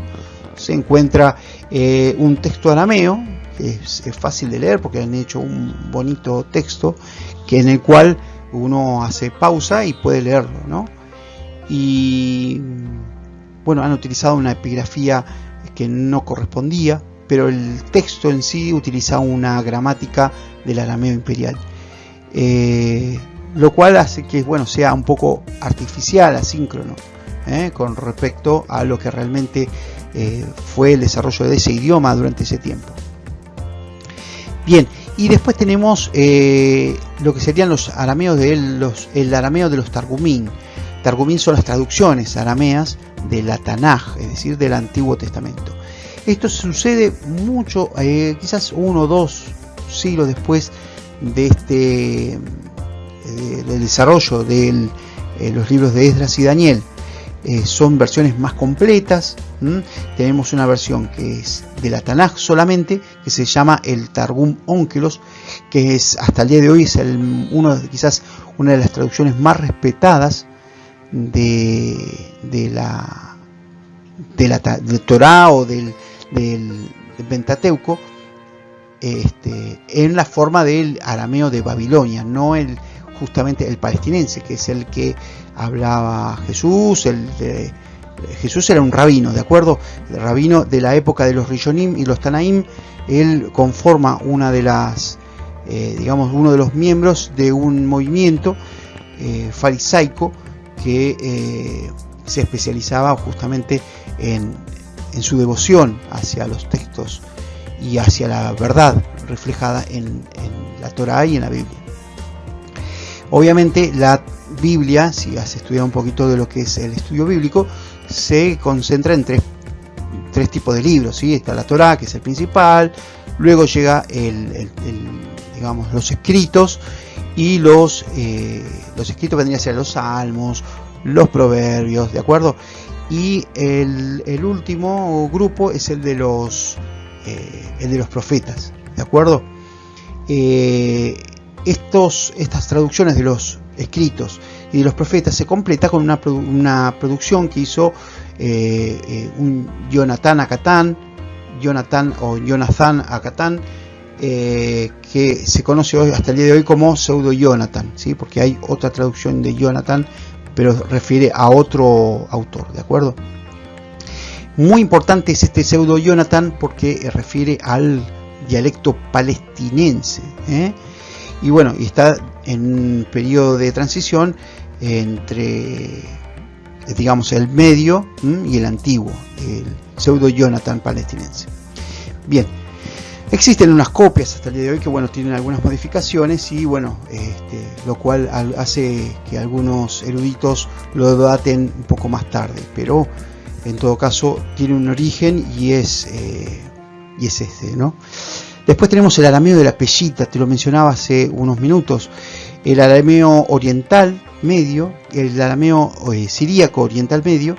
se encuentra un texto arameo, que es fácil de leer porque han hecho un bonito texto, que en el cual uno hace pausa y puede leerlo, ¿no? Y bueno, han utilizado una epigrafía que no correspondía, pero el texto en sí utiliza una gramática del arameo imperial, lo cual hace que bueno, sea un poco artificial, asíncrono, con respecto a lo que realmente fue el desarrollo de ese idioma durante ese tiempo. Bien, y después tenemos lo que serían los arameos el arameo de los Targumín. Targumín son las traducciones arameas de la Tanaj, es decir, del Antiguo Testamento. Esto sucede mucho, quizás 1 o 2 siglos después de del desarrollo de los libros de Esdras y Daniel. Son versiones más completas. Tenemos una versión que es de la Tanaj solamente, que se llama el Targum Onkelos, que es hasta el día de hoy es quizás una de las traducciones más respetadas de la Torá o del Pentateuco, en la forma del arameo de Babilonia, no justamente el palestinense, que es el que hablaba Jesús. Jesús era un rabino, ¿de acuerdo? El rabino de la época de los Rishonim y los Tanaim. Él conforma una de las, uno de los miembros de un movimiento farisaico que se especializaba justamente en su devoción hacia los textos y hacia la verdad reflejada en la Torá y en la Biblia. Obviamente la Biblia, si has estudiado un poquito de lo que es el estudio bíblico, se concentra en tres tipos de libros, ¿sí? Está la Torá, que es el principal, luego llega los escritos, y los escritos vendrían a ser los salmos, los proverbios, ¿de acuerdo? Y el último grupo es el de los profetas, ¿de acuerdo? Estas traducciones de los escritos y de los profetas se completa con una producción que hizo un Jonathan Acatán, que se conoce hoy, hasta el día de hoy, como Pseudo Jonathan, ¿sí? Porque hay otra traducción de Jonathan, pero refiere a otro autor, ¿de acuerdo? Muy importante es este Pseudo Jonathan porque refiere al dialecto palestinense, y bueno, y está en un periodo de transición entre, el medio y el antiguo, el Pseudo Jonathan palestinense. Bien, existen unas copias hasta el día de hoy que bueno, tienen algunas modificaciones, y bueno, lo cual hace que algunos eruditos lo daten un poco más tarde, pero en todo caso tiene un origen y es ¿no? Después tenemos el arameo de la Pellita, te lo mencionaba hace unos minutos. El arameo oriental medio, el arameo siríaco oriental medio,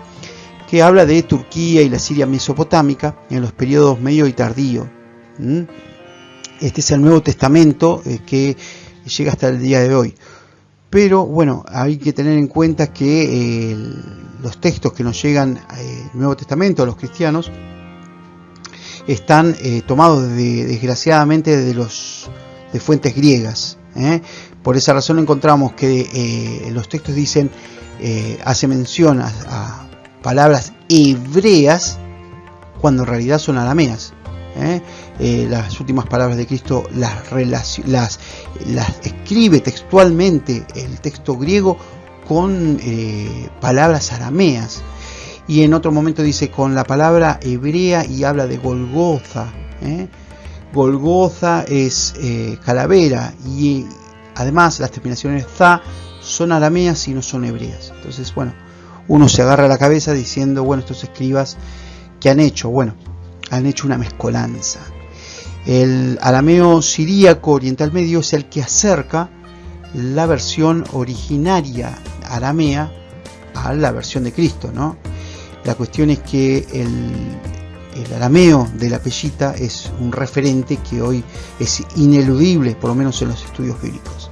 que habla de Turquía y la Siria mesopotámica en los periodos medio y tardío. Este es el Nuevo Testamento que llega hasta el día de hoy. Pero bueno, hay que tener en cuenta que los textos que nos llegan al Nuevo Testamento a los cristianos están tomados desgraciadamente de fuentes griegas. Por esa razón encontramos que los textos dicen, hace mención a palabras hebreas cuando en realidad son arameas. Las últimas palabras de Cristo las escribe textualmente el texto griego con palabras arameas, y en otro momento dice con la palabra hebrea y habla de Golgotha. Golgotha es calavera, y además las terminaciones za son arameas y no son hebreas. Entonces, bueno, uno se agarra la cabeza diciendo, bueno, estos escribas, ¿qué han hecho? Bueno, han hecho una mezcolanza. El arameo siríaco oriental medio es el que acerca la versión originaria aramea a la versión de Cristo, ¿no? La cuestión es que el arameo de la Peshita es un referente que hoy es ineludible, por lo menos en los estudios bíblicos.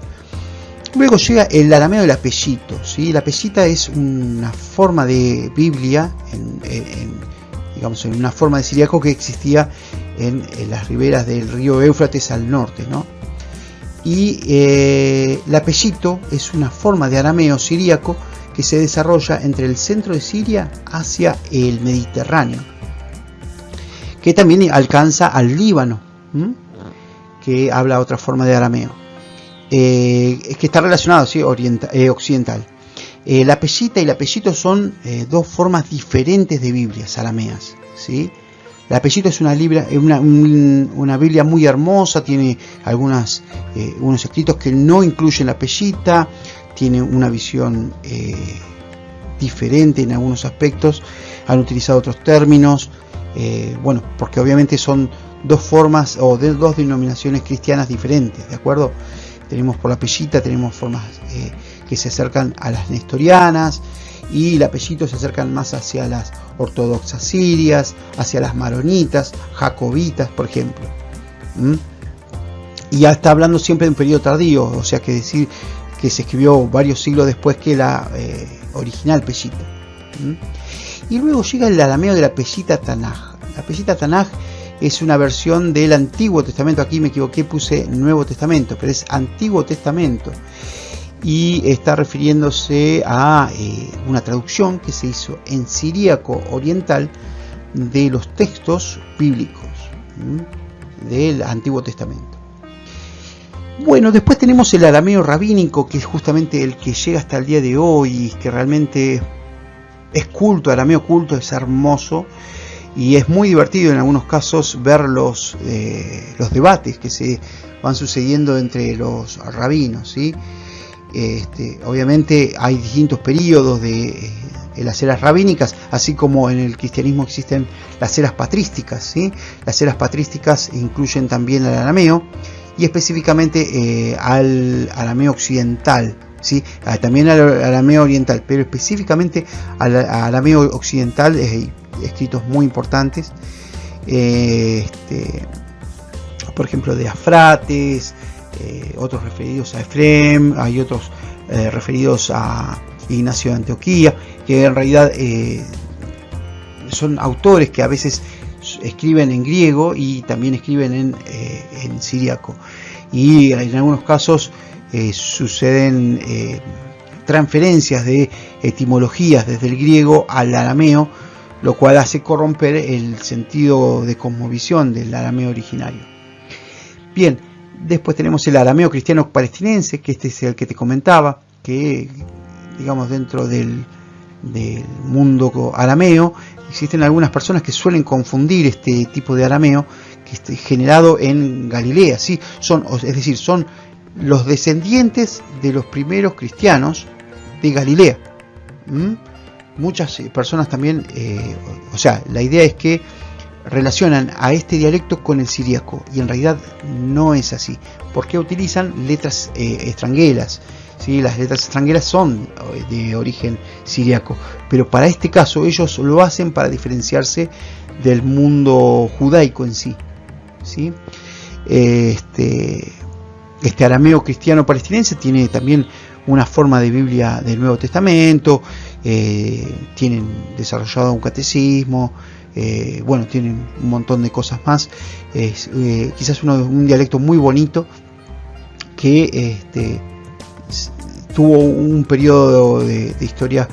Luego llega el arameo del apellito, ¿sí? La Peshita es una forma de Biblia, digamos, en una forma de siríaco que existía en las riberas del río Éufrates al norte, ¿no? Y el apellito es una forma de arameo siríaco que se desarrolla entre el centro de Siria hacia el Mediterráneo, que también alcanza al Líbano, que habla otra forma de arameo, que está relacionado, ¿sí? Occidental. La Peshita y el apellito son dos formas diferentes de Biblias arameas, ¿sí? La Peshita es una Biblia muy hermosa, tiene unos escritos que no incluyen la Peshita, tiene una visión diferente en algunos aspectos, han utilizado otros términos, bueno, porque obviamente son dos formas o dos denominaciones cristianas diferentes, ¿de acuerdo? Tenemos por la Peshita, tenemos formas que se acercan a las nestorianas, y el apellito se acercan más hacia las ortodoxas sirias, hacia las maronitas, jacobitas, por ejemplo. Y ya está hablando siempre de un periodo tardío, o sea que decir que se escribió varios siglos después que la original Peshita. Y luego llega el arameo de la Peshita Tanaj. La Peshita Tanaj es una versión del Antiguo Testamento. Aquí me equivoqué, puse Nuevo Testamento, pero es Antiguo Testamento. Y está refiriéndose a una traducción que se hizo en siríaco oriental de los textos bíblicos del Antiguo Testamento. Bueno, después tenemos el arameo rabínico, que es justamente el que llega hasta el día de hoy, que realmente es culto, arameo culto, es hermoso, y es muy divertido en algunos casos ver los debates que se van sucediendo entre los rabinos, ¿sí? Obviamente hay distintos periodos de las eras rabínicas, así como en el cristianismo existen las eras patrísticas, ¿sí? Las eras patrísticas incluyen también el arameo, y específicamente al arameo occidental, ¿sí? También al arameo oriental, pero específicamente al arameo occidental, escritos muy importantes, por ejemplo de Afrates, otros referidos a Efrem, hay otros referidos a Ignacio de Antioquía, que en realidad son autores que a veces escriben en griego y también escriben en siríaco, y en algunos casos suceden transferencias de etimologías desde el griego al arameo, lo cual hace corromper el sentido de cosmovisión del arameo originario. Bien, después tenemos el arameo cristiano palestinense, que este es el que te comentaba, que digamos dentro del mundo arameo existen algunas personas que suelen confundir este tipo de arameo, que está generado en Galilea, ¿sí? Es decir, son los descendientes de los primeros cristianos de Galilea. Muchas personas también, o sea, la idea es que relacionan a este dialecto con el siríaco, y en realidad no es así, porque utilizan letras extranjeras, ¿sí? Las letras extranjeras son de origen siríaco, pero para este caso ellos lo hacen para diferenciarse del mundo judaico en sí, ¿sí? Este arameo cristiano palestinense tiene también una forma de Biblia del Nuevo Testamento, tienen desarrollado un catecismo, bueno, tienen un montón de cosas más. Quizás un dialecto muy bonito que tuvo un periodo de historia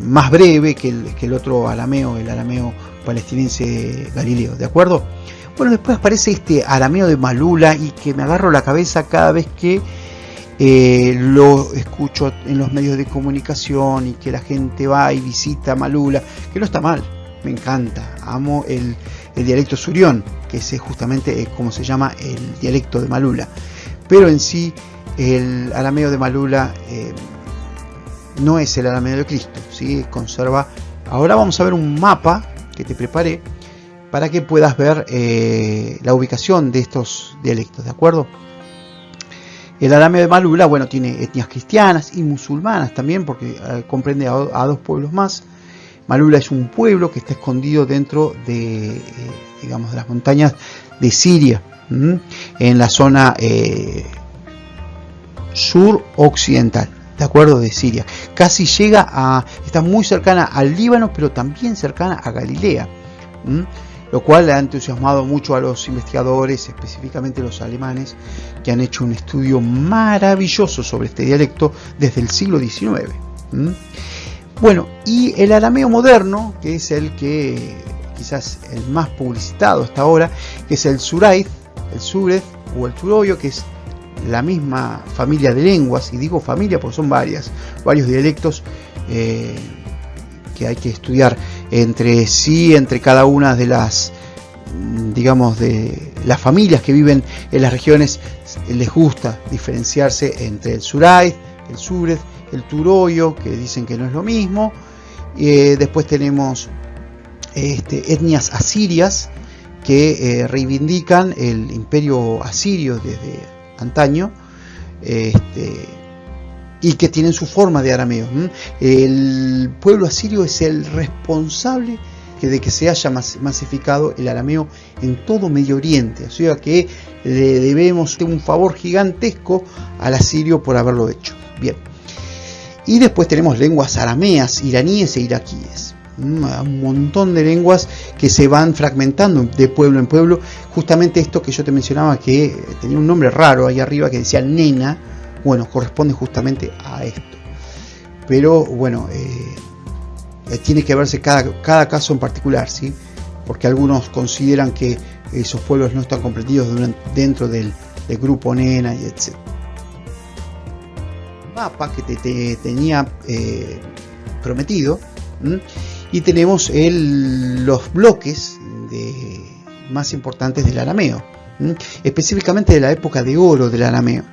más breve que el otro arameo, el arameo palestinense galileo, ¿de acuerdo? Bueno, después aparece este arameo de Malula, y que me agarro la cabeza cada vez que lo escucho en los medios de comunicación, y que la gente va y visita Malula, que no está mal, me encanta, amo el dialecto surión, que es justamente como se llama el dialecto de Malula, pero en sí el arameo de Malula no es el arameo de Cristo, ¿sí? Conserva. Ahora vamos a ver un mapa que te preparé para que puedas ver la ubicación de estos dialectos, ¿de acuerdo? El arameo de Malula, bueno, tiene etnias cristianas y musulmanas también, porque comprende a dos pueblos más. Malula es un pueblo que está escondido dentro de, digamos, de las montañas de Siria, en la zona suroccidental, ¿de acuerdo? De Siria. Casi está muy cercana al Líbano, pero también cercana a Galilea, lo cual ha entusiasmado mucho a los investigadores, específicamente los alemanes, que han hecho un estudio maravilloso sobre este dialecto desde el siglo XIX. Bueno, y el arameo moderno, que es el que quizás el más publicitado hasta ahora, que es el Suraid, el Sured o el Turoyo, que es la misma familia de lenguas, y digo familia porque son varios dialectos que hay que estudiar entre sí, entre cada una de las, digamos, de las familias que viven en las regiones. Les gusta diferenciarse entre el Suraid, el Sured, el Turoyo, que dicen que no es lo mismo. Después tenemos etnias asirias que reivindican el imperio asirio desde antaño, y que tienen su forma de arameo. El pueblo asirio es el responsable de que se haya masificado el arameo en todo Medio Oriente, o sea que le debemos un favor gigantesco al asirio por haberlo hecho. Bien, y después tenemos lenguas arameas, iraníes e iraquíes, un montón de lenguas que se van fragmentando de pueblo en pueblo. Justamente esto que yo te mencionaba, que tenía un nombre raro ahí arriba que decía nena, bueno, corresponde justamente a esto. Pero bueno, tiene que verse cada caso en particular, ¿sí? Porque algunos consideran que esos pueblos no están comprendidos dentro del grupo nena, y etc. Mapa que te tenía prometido, y tenemos los bloques más importantes del arameo, específicamente de la época de oro del arameo.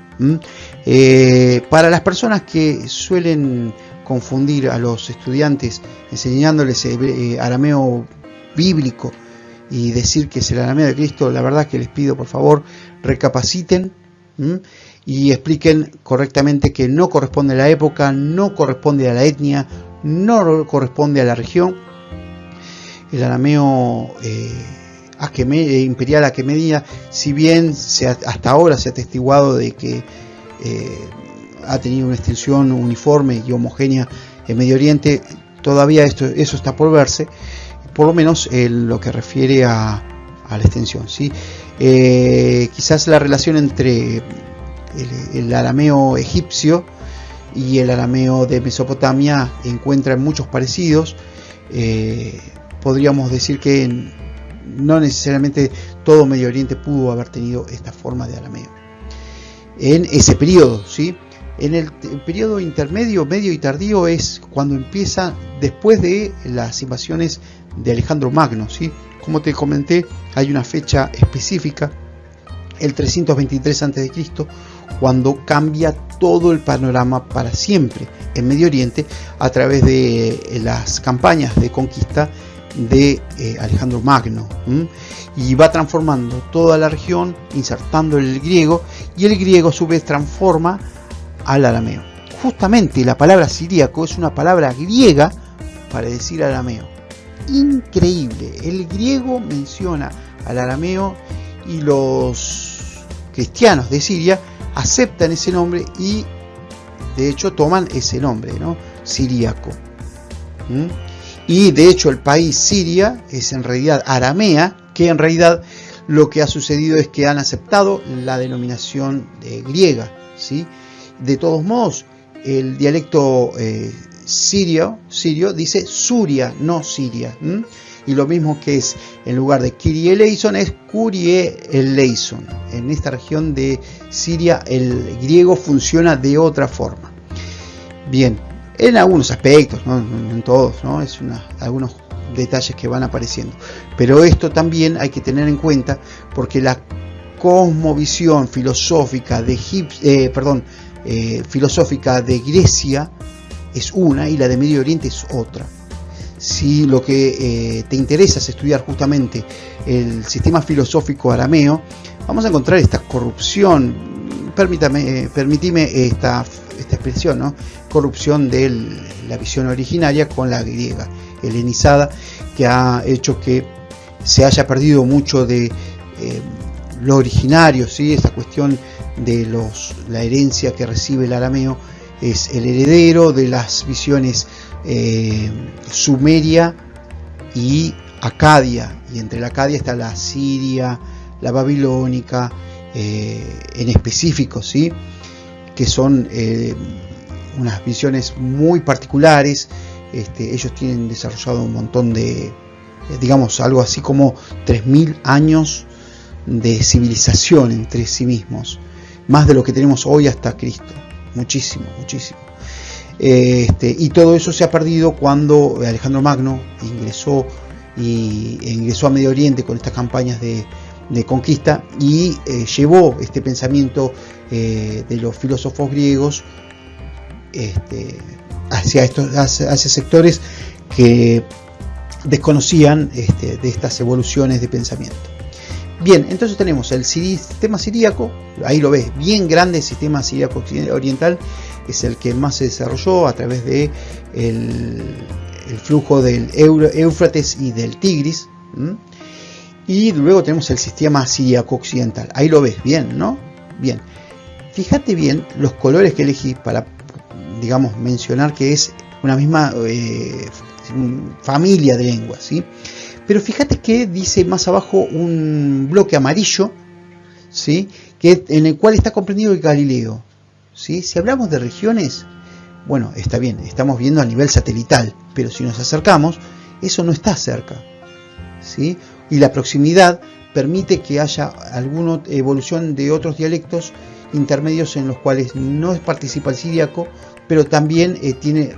Para las personas que suelen confundir a los estudiantes enseñándoles arameo bíblico y decir que es el arameo de Cristo, la verdad que les pido por favor recapaciten y expliquen correctamente que no corresponde a la época, no corresponde a la etnia, no corresponde a la región. El arameo imperial aquemenida, si bien hasta ahora se ha atestiguado de que ha tenido una extensión uniforme y homogénea en Medio Oriente, todavía eso está por verse, por lo menos en lo que refiere a la extensión, ¿sí? Quizás la relación entre el arameo egipcio y el arameo de Mesopotamia encuentra muchos parecidos. Podríamos decir que no necesariamente todo Medio Oriente pudo haber tenido esta forma de arameo en ese periodo, ¿sí? En el periodo intermedio, medio y tardío es cuando empieza después de las invasiones de Alejandro Magno, ¿sí? Como te comenté, hay una fecha específica, el 323 a.C., cuando cambia todo el panorama para siempre en Medio Oriente a través de las campañas de conquista de Alejandro Magno, y va transformando toda la región, insertando el griego, y el griego a su vez transforma al arameo. Justamente la palabra siríaco es una palabra griega para decir arameo. Increíble, el griego menciona al arameo y los cristianos de Siria aceptan ese nombre y De hecho toman ese nombre, ¿no? Siríaco. Y de hecho el país Siria es en realidad aramea, que en realidad lo que ha sucedido es que han aceptado la denominación griega, ¿sí? De todos modos, el dialecto sirio dice Suria, no Siria. Y lo mismo que es, en lugar de Kyrie eleison, es Kyrie eleison. En esta región de Siria el griego funciona de otra forma. Bien, en algunos aspectos, no en todos, ¿no? Es algunos detalles que van apareciendo. Pero esto también hay que tener en cuenta porque la cosmovisión filosófica de filosófica de Grecia es una y la de Medio Oriente es otra. Si lo que te interesa es estudiar justamente el sistema filosófico arameo, vamos a encontrar esta corrupción, permitime esta expresión, ¿no? Corrupción de la visión originaria con la griega helenizada, que ha hecho que se haya perdido mucho de lo originario, ¿sí? Esa cuestión de la herencia que recibe el arameo es el heredero de las visiones sumeria y acadia, y entre la acadia está la siria, la babilónica, en específico, ¿sí? Que son unas visiones muy particulares. Ellos tienen desarrollado un montón de, digamos, algo así como 3000 años de civilización entre sí mismos, más de lo que tenemos hoy hasta Cristo, muchísimo. Y todo eso se ha perdido cuando Alejandro Magno ingresó a Medio Oriente con estas campañas de conquista y llevó este pensamiento de los filósofos griegos hacia sectores que desconocían de estas evoluciones de pensamiento. Bien, entonces tenemos el sistema siríaco, ahí lo ves, bien grande. El sistema siríaco oriental es el que más se desarrolló a través de el flujo del Éufrates y del Tigris. Y luego tenemos el sistema siríaco occidental, ahí lo ves bien, ¿no? Bien, fíjate bien los colores que elegí para, digamos, mencionar que es una misma familia de lenguas, ¿sí? Pero fíjate que dice más abajo un bloque amarillo, ¿sí? En el cual está comprendido el Galileo, ¿sí? Si hablamos de regiones, bueno, está bien, estamos viendo a nivel satelital, pero si nos acercamos, eso no está cerca, ¿sí? Y la proximidad permite que haya alguna evolución de otros dialectos intermedios en los cuales no participa el siríaco, pero también tiene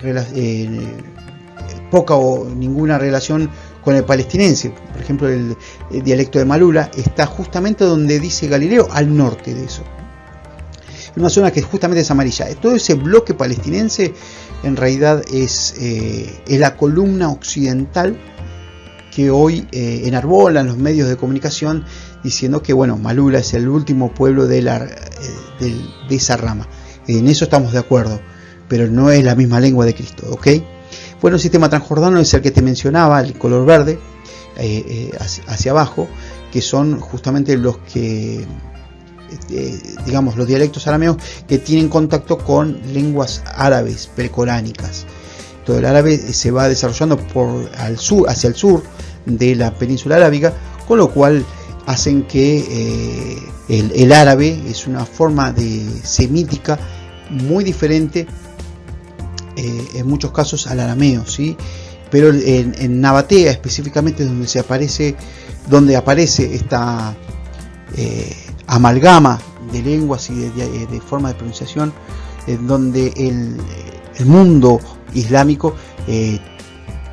poca o ninguna relación con el palestinense. Por ejemplo, el dialecto de Malula está justamente donde dice Galileo, al norte de eso, en una zona que justamente es amarilla. Todo ese bloque palestinense en realidad es la columna occidental que hoy enarbolan los medios de comunicación diciendo que, bueno, Malula es el último pueblo de esa rama. En eso estamos de acuerdo, pero no es la misma lengua de Cristo, ¿ok? Bueno, el sistema transjordano es el que te mencionaba, el color verde, hacia abajo, que son justamente los que, digamos, los dialectos arameos que tienen contacto con lenguas árabes precoránicas. Todo el árabe se va desarrollando hacia el sur de la península arábiga, con lo cual hacen que el árabe es una forma semítica muy diferente en muchos casos al arameo, ¿sí? Pero en Nabatea específicamente es donde aparece esta amalgama de lenguas y de forma de pronunciación, donde el mundo islámico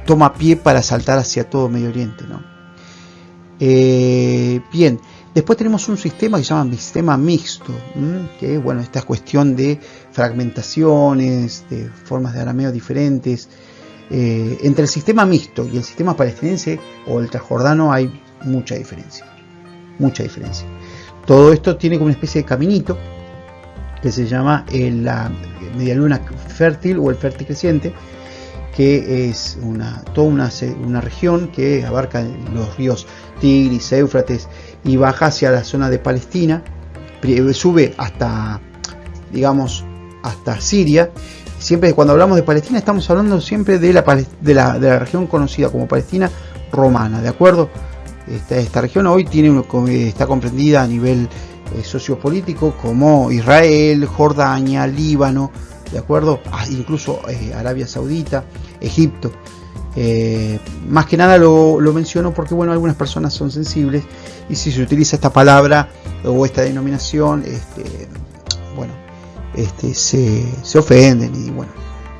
toma pie para saltar hacia todo Medio Oriente, ¿no? Bien, después tenemos un sistema que se llama sistema mixto, que es, bueno, esta cuestión de fragmentaciones, de formas de arameo diferentes. Entre el sistema mixto y el sistema palestinense o el transjordano hay mucha diferencia. Todo esto tiene como una especie de caminito que se llama la medialuna fértil o el fértil creciente, que es toda una región que abarca los ríos Tigris, Éufrates, y baja hacia la zona de Palestina, sube hasta, digamos, hasta Siria. Siempre cuando hablamos de Palestina estamos hablando siempre de la región conocida como Palestina romana, ¿de acuerdo? Esta región hoy está comprendida a nivel sociopolítico como Israel, Jordania, Líbano, ¿de acuerdo? Incluso Arabia Saudita, Egipto. Más que nada lo menciono porque, bueno, algunas personas son sensibles y si se utiliza esta palabra o esta denominación, se ofenden y, bueno,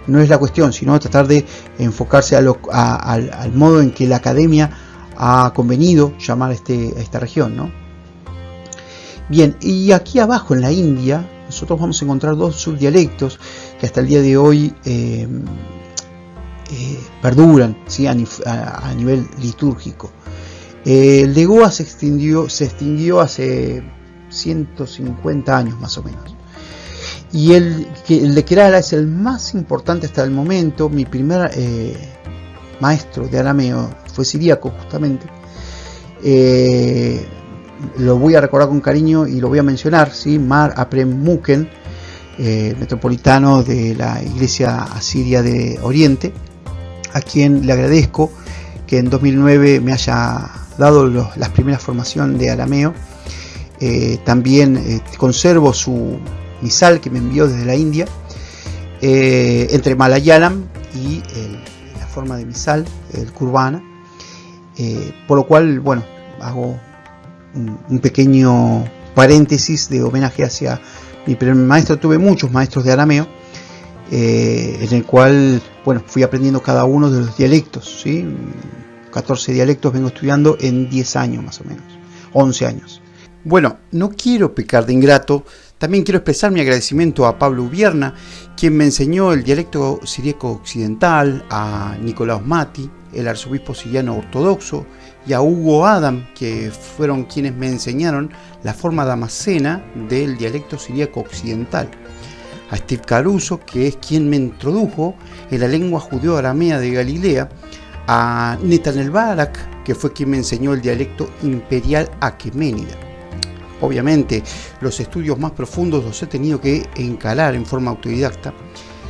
no es la cuestión, sino tratar de enfocarse al modo en que la academia ha convenido llamar a esta región, ¿no? Bien, y aquí abajo en la India nosotros vamos a encontrar dos subdialectos que hasta el día de hoy perduran, ¿sí? a nivel litúrgico. El de Goa se extinguió hace 150 años más o menos. Y el de Kerala es el más importante hasta el momento. Mi primer maestro de arameo fue siríaco, justamente. Lo voy a recordar con cariño y lo voy a mencionar, ¿sí? Mar Aprem Muken, metropolitano de la Iglesia Asiria de Oriente, a quien le agradezco que en 2009 me haya dado las primeras formaciones de arameo. También conservo su misal que me envió desde la India, entre Malayalam y la forma de misal, el Kurbana, por lo cual, bueno, hago un pequeño paréntesis de homenaje hacia mi primer maestro. Tuve muchos maestros de arameo, en el cual, bueno, fui aprendiendo cada uno de los dialectos, ¿sí? 14 dialectos vengo estudiando en 10 años más o menos, 11 años. Bueno, no quiero pecar de ingrato, también quiero expresar mi agradecimiento a Pablo Ubierna, quien me enseñó el dialecto siríaco occidental, a Nicolaos Mati, el arzobispo siriano ortodoxo, y a Hugo Adam, que fueron quienes me enseñaron la forma damascena del dialecto siríaco occidental. A Steve Caruso, que es quien me introdujo en la lengua judeo-aramea de Galilea. A Netanel Barak, que fue quien me enseñó el dialecto imperial aqueménida. Obviamente, los estudios más profundos los he tenido que encarar en forma autodidacta,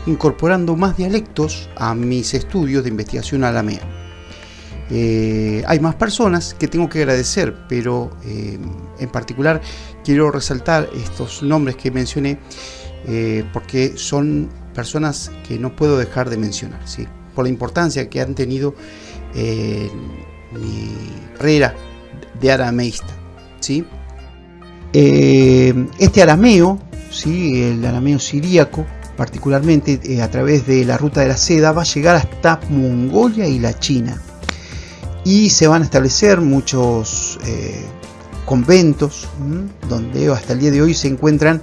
incorporando más dialectos a mis estudios de investigación aramea. Hay más personas que tengo que agradecer, pero en particular quiero resaltar estos nombres que mencioné porque son personas que no puedo dejar de mencionar, ¿sí? Por la importancia que han tenido mi carrera de arameísta, ¿sí? Este arameo, ¿sí? El arameo siríaco, particularmente a través de la ruta de la seda, va a llegar hasta Mongolia y la China. Y se van a establecer muchos conventos, donde hasta el día de hoy se encuentran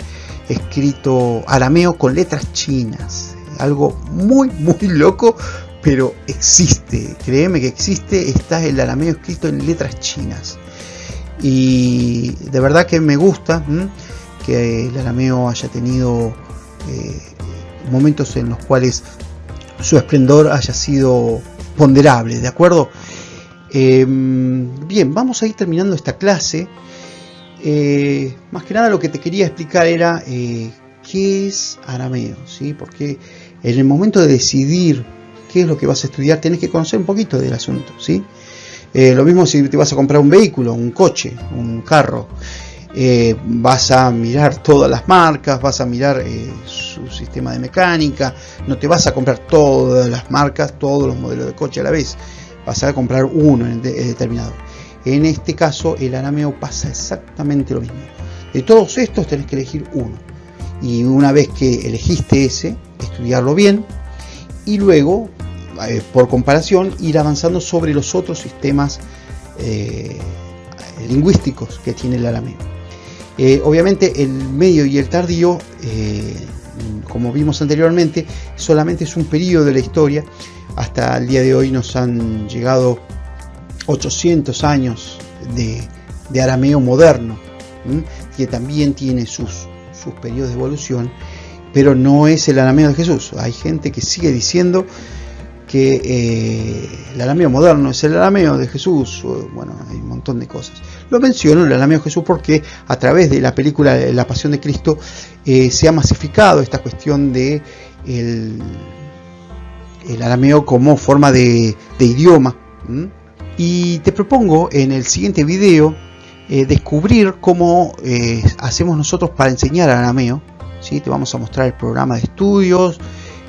escrito arameo con letras chinas. Algo muy loco, pero existe, créeme que existe. Está el arameo escrito en letras chinas. Y de verdad que me gusta que el arameo haya tenido momentos en los cuales su esplendor haya sido ponderable, ¿de acuerdo? Bien, vamos a ir terminando esta clase. Más que nada lo que te quería explicar era qué es arameo, ¿sí? Porque en el momento de decidir qué es lo que vas a estudiar tenés que conocer un poquito del asunto, ¿sí? Lo mismo si te vas a comprar un vehículo, un coche, un carro, vas a mirar todas las marcas, vas a mirar su sistema de mecánica, no te vas a comprar todas las marcas, todos los modelos de coche a la vez, vas a comprar uno en determinado. En este caso el arameo pasa exactamente lo mismo. De todos estos tenés que elegir uno, y una vez que elegiste ese, estudiarlo bien y luego por comparación ir avanzando sobre los otros sistemas lingüísticos que tiene el arameo. Obviamente el medio y el tardío, como vimos anteriormente, solamente es un periodo de la historia. Hasta el día de hoy nos han llegado 800 años de arameo moderno, que también tiene sus periodos de evolución, pero no es el arameo de Jesús. Hay gente que sigue diciendo que el arameo moderno es el arameo de Jesús. Bueno, hay un montón de cosas. Lo menciono, el arameo de Jesús, porque a través de la película La Pasión de Cristo se ha masificado esta cuestión de el arameo como forma de idioma. Y te propongo en el siguiente video descubrir cómo hacemos nosotros para enseñar arameo. ¿Sí? Te vamos a mostrar el programa de estudios,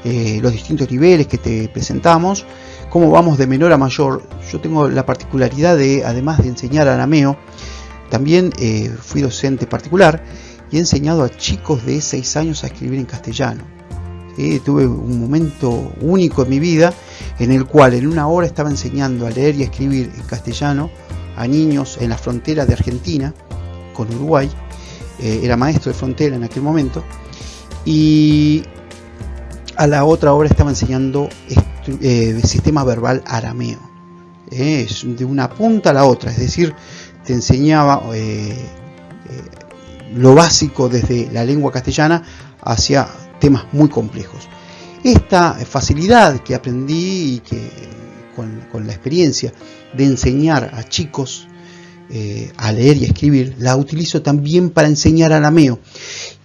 los distintos niveles que te presentamos, cómo vamos de menor a mayor. Yo tengo la particularidad de, además de enseñar arameo, también fui docente particular y he enseñado a chicos de 6 años a escribir en castellano. ¿Sí? Tuve un momento único en mi vida en el cual en una hora estaba enseñando a leer y a escribir en castellano a niños en la frontera de Argentina con Uruguay. Era maestro de frontera en aquel momento, y a la otra hora estaba enseñando sistema verbal arameo, de una punta a la otra, es decir, te enseñaba lo básico desde la lengua castellana hacia temas muy complejos. Esta facilidad que aprendí y que con la experiencia de enseñar a chicos a leer y a escribir, la utilizo también para enseñar arameo.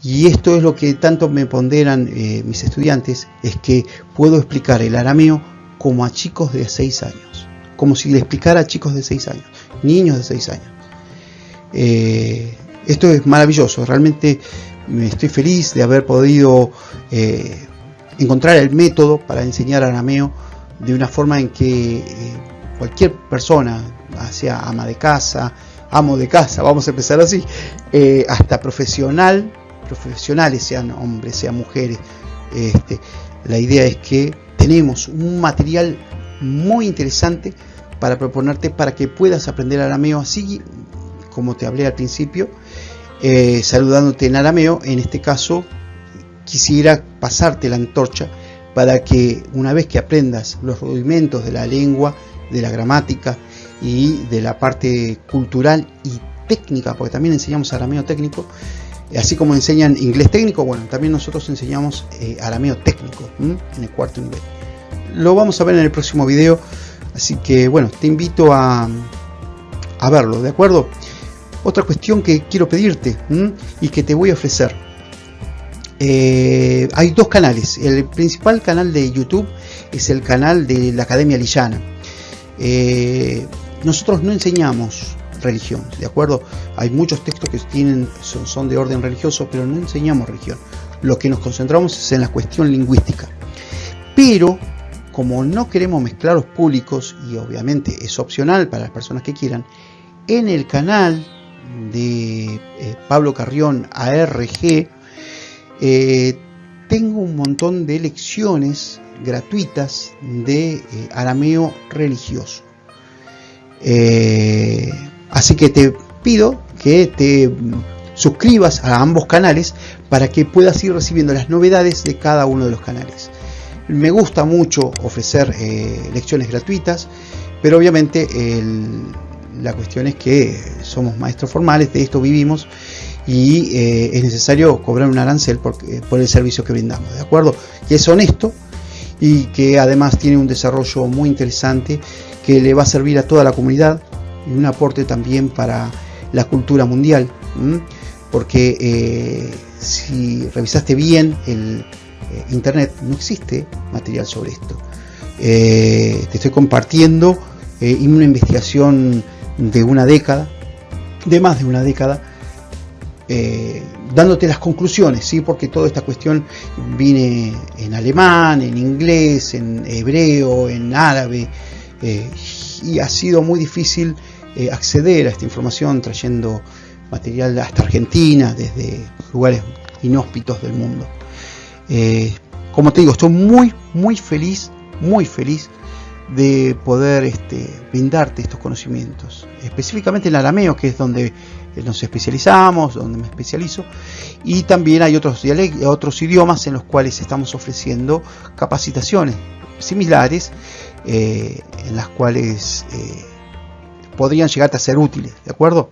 Y esto es lo que tanto me ponderan mis estudiantes, es que puedo explicar el arameo como a chicos de 6 años, como si le explicara a chicos de 6 años, niños de 6 años. Esto es maravilloso, realmente me estoy feliz de haber podido encontrar el método para enseñar arameo de una forma en que cualquier persona, sea ama de casa, amo de casa, vamos a empezar así, hasta profesionales, sean hombres, sean mujeres. La idea es que tenemos un material muy interesante para proponerte para que puedas aprender arameo, así como te hablé al principio, saludándote en arameo. En este caso quisiera pasarte la antorcha para que una vez que aprendas los rudimentos de la lengua, de la gramática y de la parte cultural y técnica, porque también enseñamos arameo técnico, así como enseñan inglés técnico, bueno, también nosotros enseñamos arameo técnico en el 4º nivel. Lo vamos a ver en el próximo video, así que bueno, te invito a verlo, ¿de acuerdo? Otra cuestión que quiero pedirte y que te voy a ofrecer. Hay 2 canales. El principal canal de YouTube es el canal de la Academia Lillana. Nosotros no enseñamos religión, ¿de acuerdo? Hay muchos textos que son de orden religioso, pero no enseñamos religión. Lo que nos concentramos es en la cuestión lingüística. Pero como no queremos mezclar los públicos, y obviamente es opcional para las personas que quieran, en el canal de Pablo Carrión ARG tengo un montón de lecciones gratuitas de arameo religioso. Así que te pido que te suscribas a ambos canales para que puedas ir recibiendo las novedades de cada uno de los canales. Me gusta mucho ofrecer lecciones gratuitas, pero obviamente la cuestión es que somos maestros formales, de esto vivimos, y es necesario cobrar un arancel por el servicio que brindamos, ¿de acuerdo? Que es honesto y que además tiene un desarrollo muy interesante que le va a servir a toda la comunidad y un aporte también para la cultura mundial, porque si revisaste bien el internet, no existe material sobre esto. Te estoy compartiendo una investigación de una década, de más de una década, dándote las conclusiones, ¿sí? Porque toda esta cuestión viene en alemán, en inglés, en hebreo, en árabe, y ha sido muy difícil acceder a esta información trayendo material hasta Argentina, desde lugares inhóspitos del mundo. Como te digo, estoy muy feliz de poder brindarte estos conocimientos, específicamente en arameo, que es donde nos especializamos, donde me especializo, y también hay otros idiomas en los cuales estamos ofreciendo capacitaciones similares, en las cuales podrían llegarte a ser útiles, ¿de acuerdo?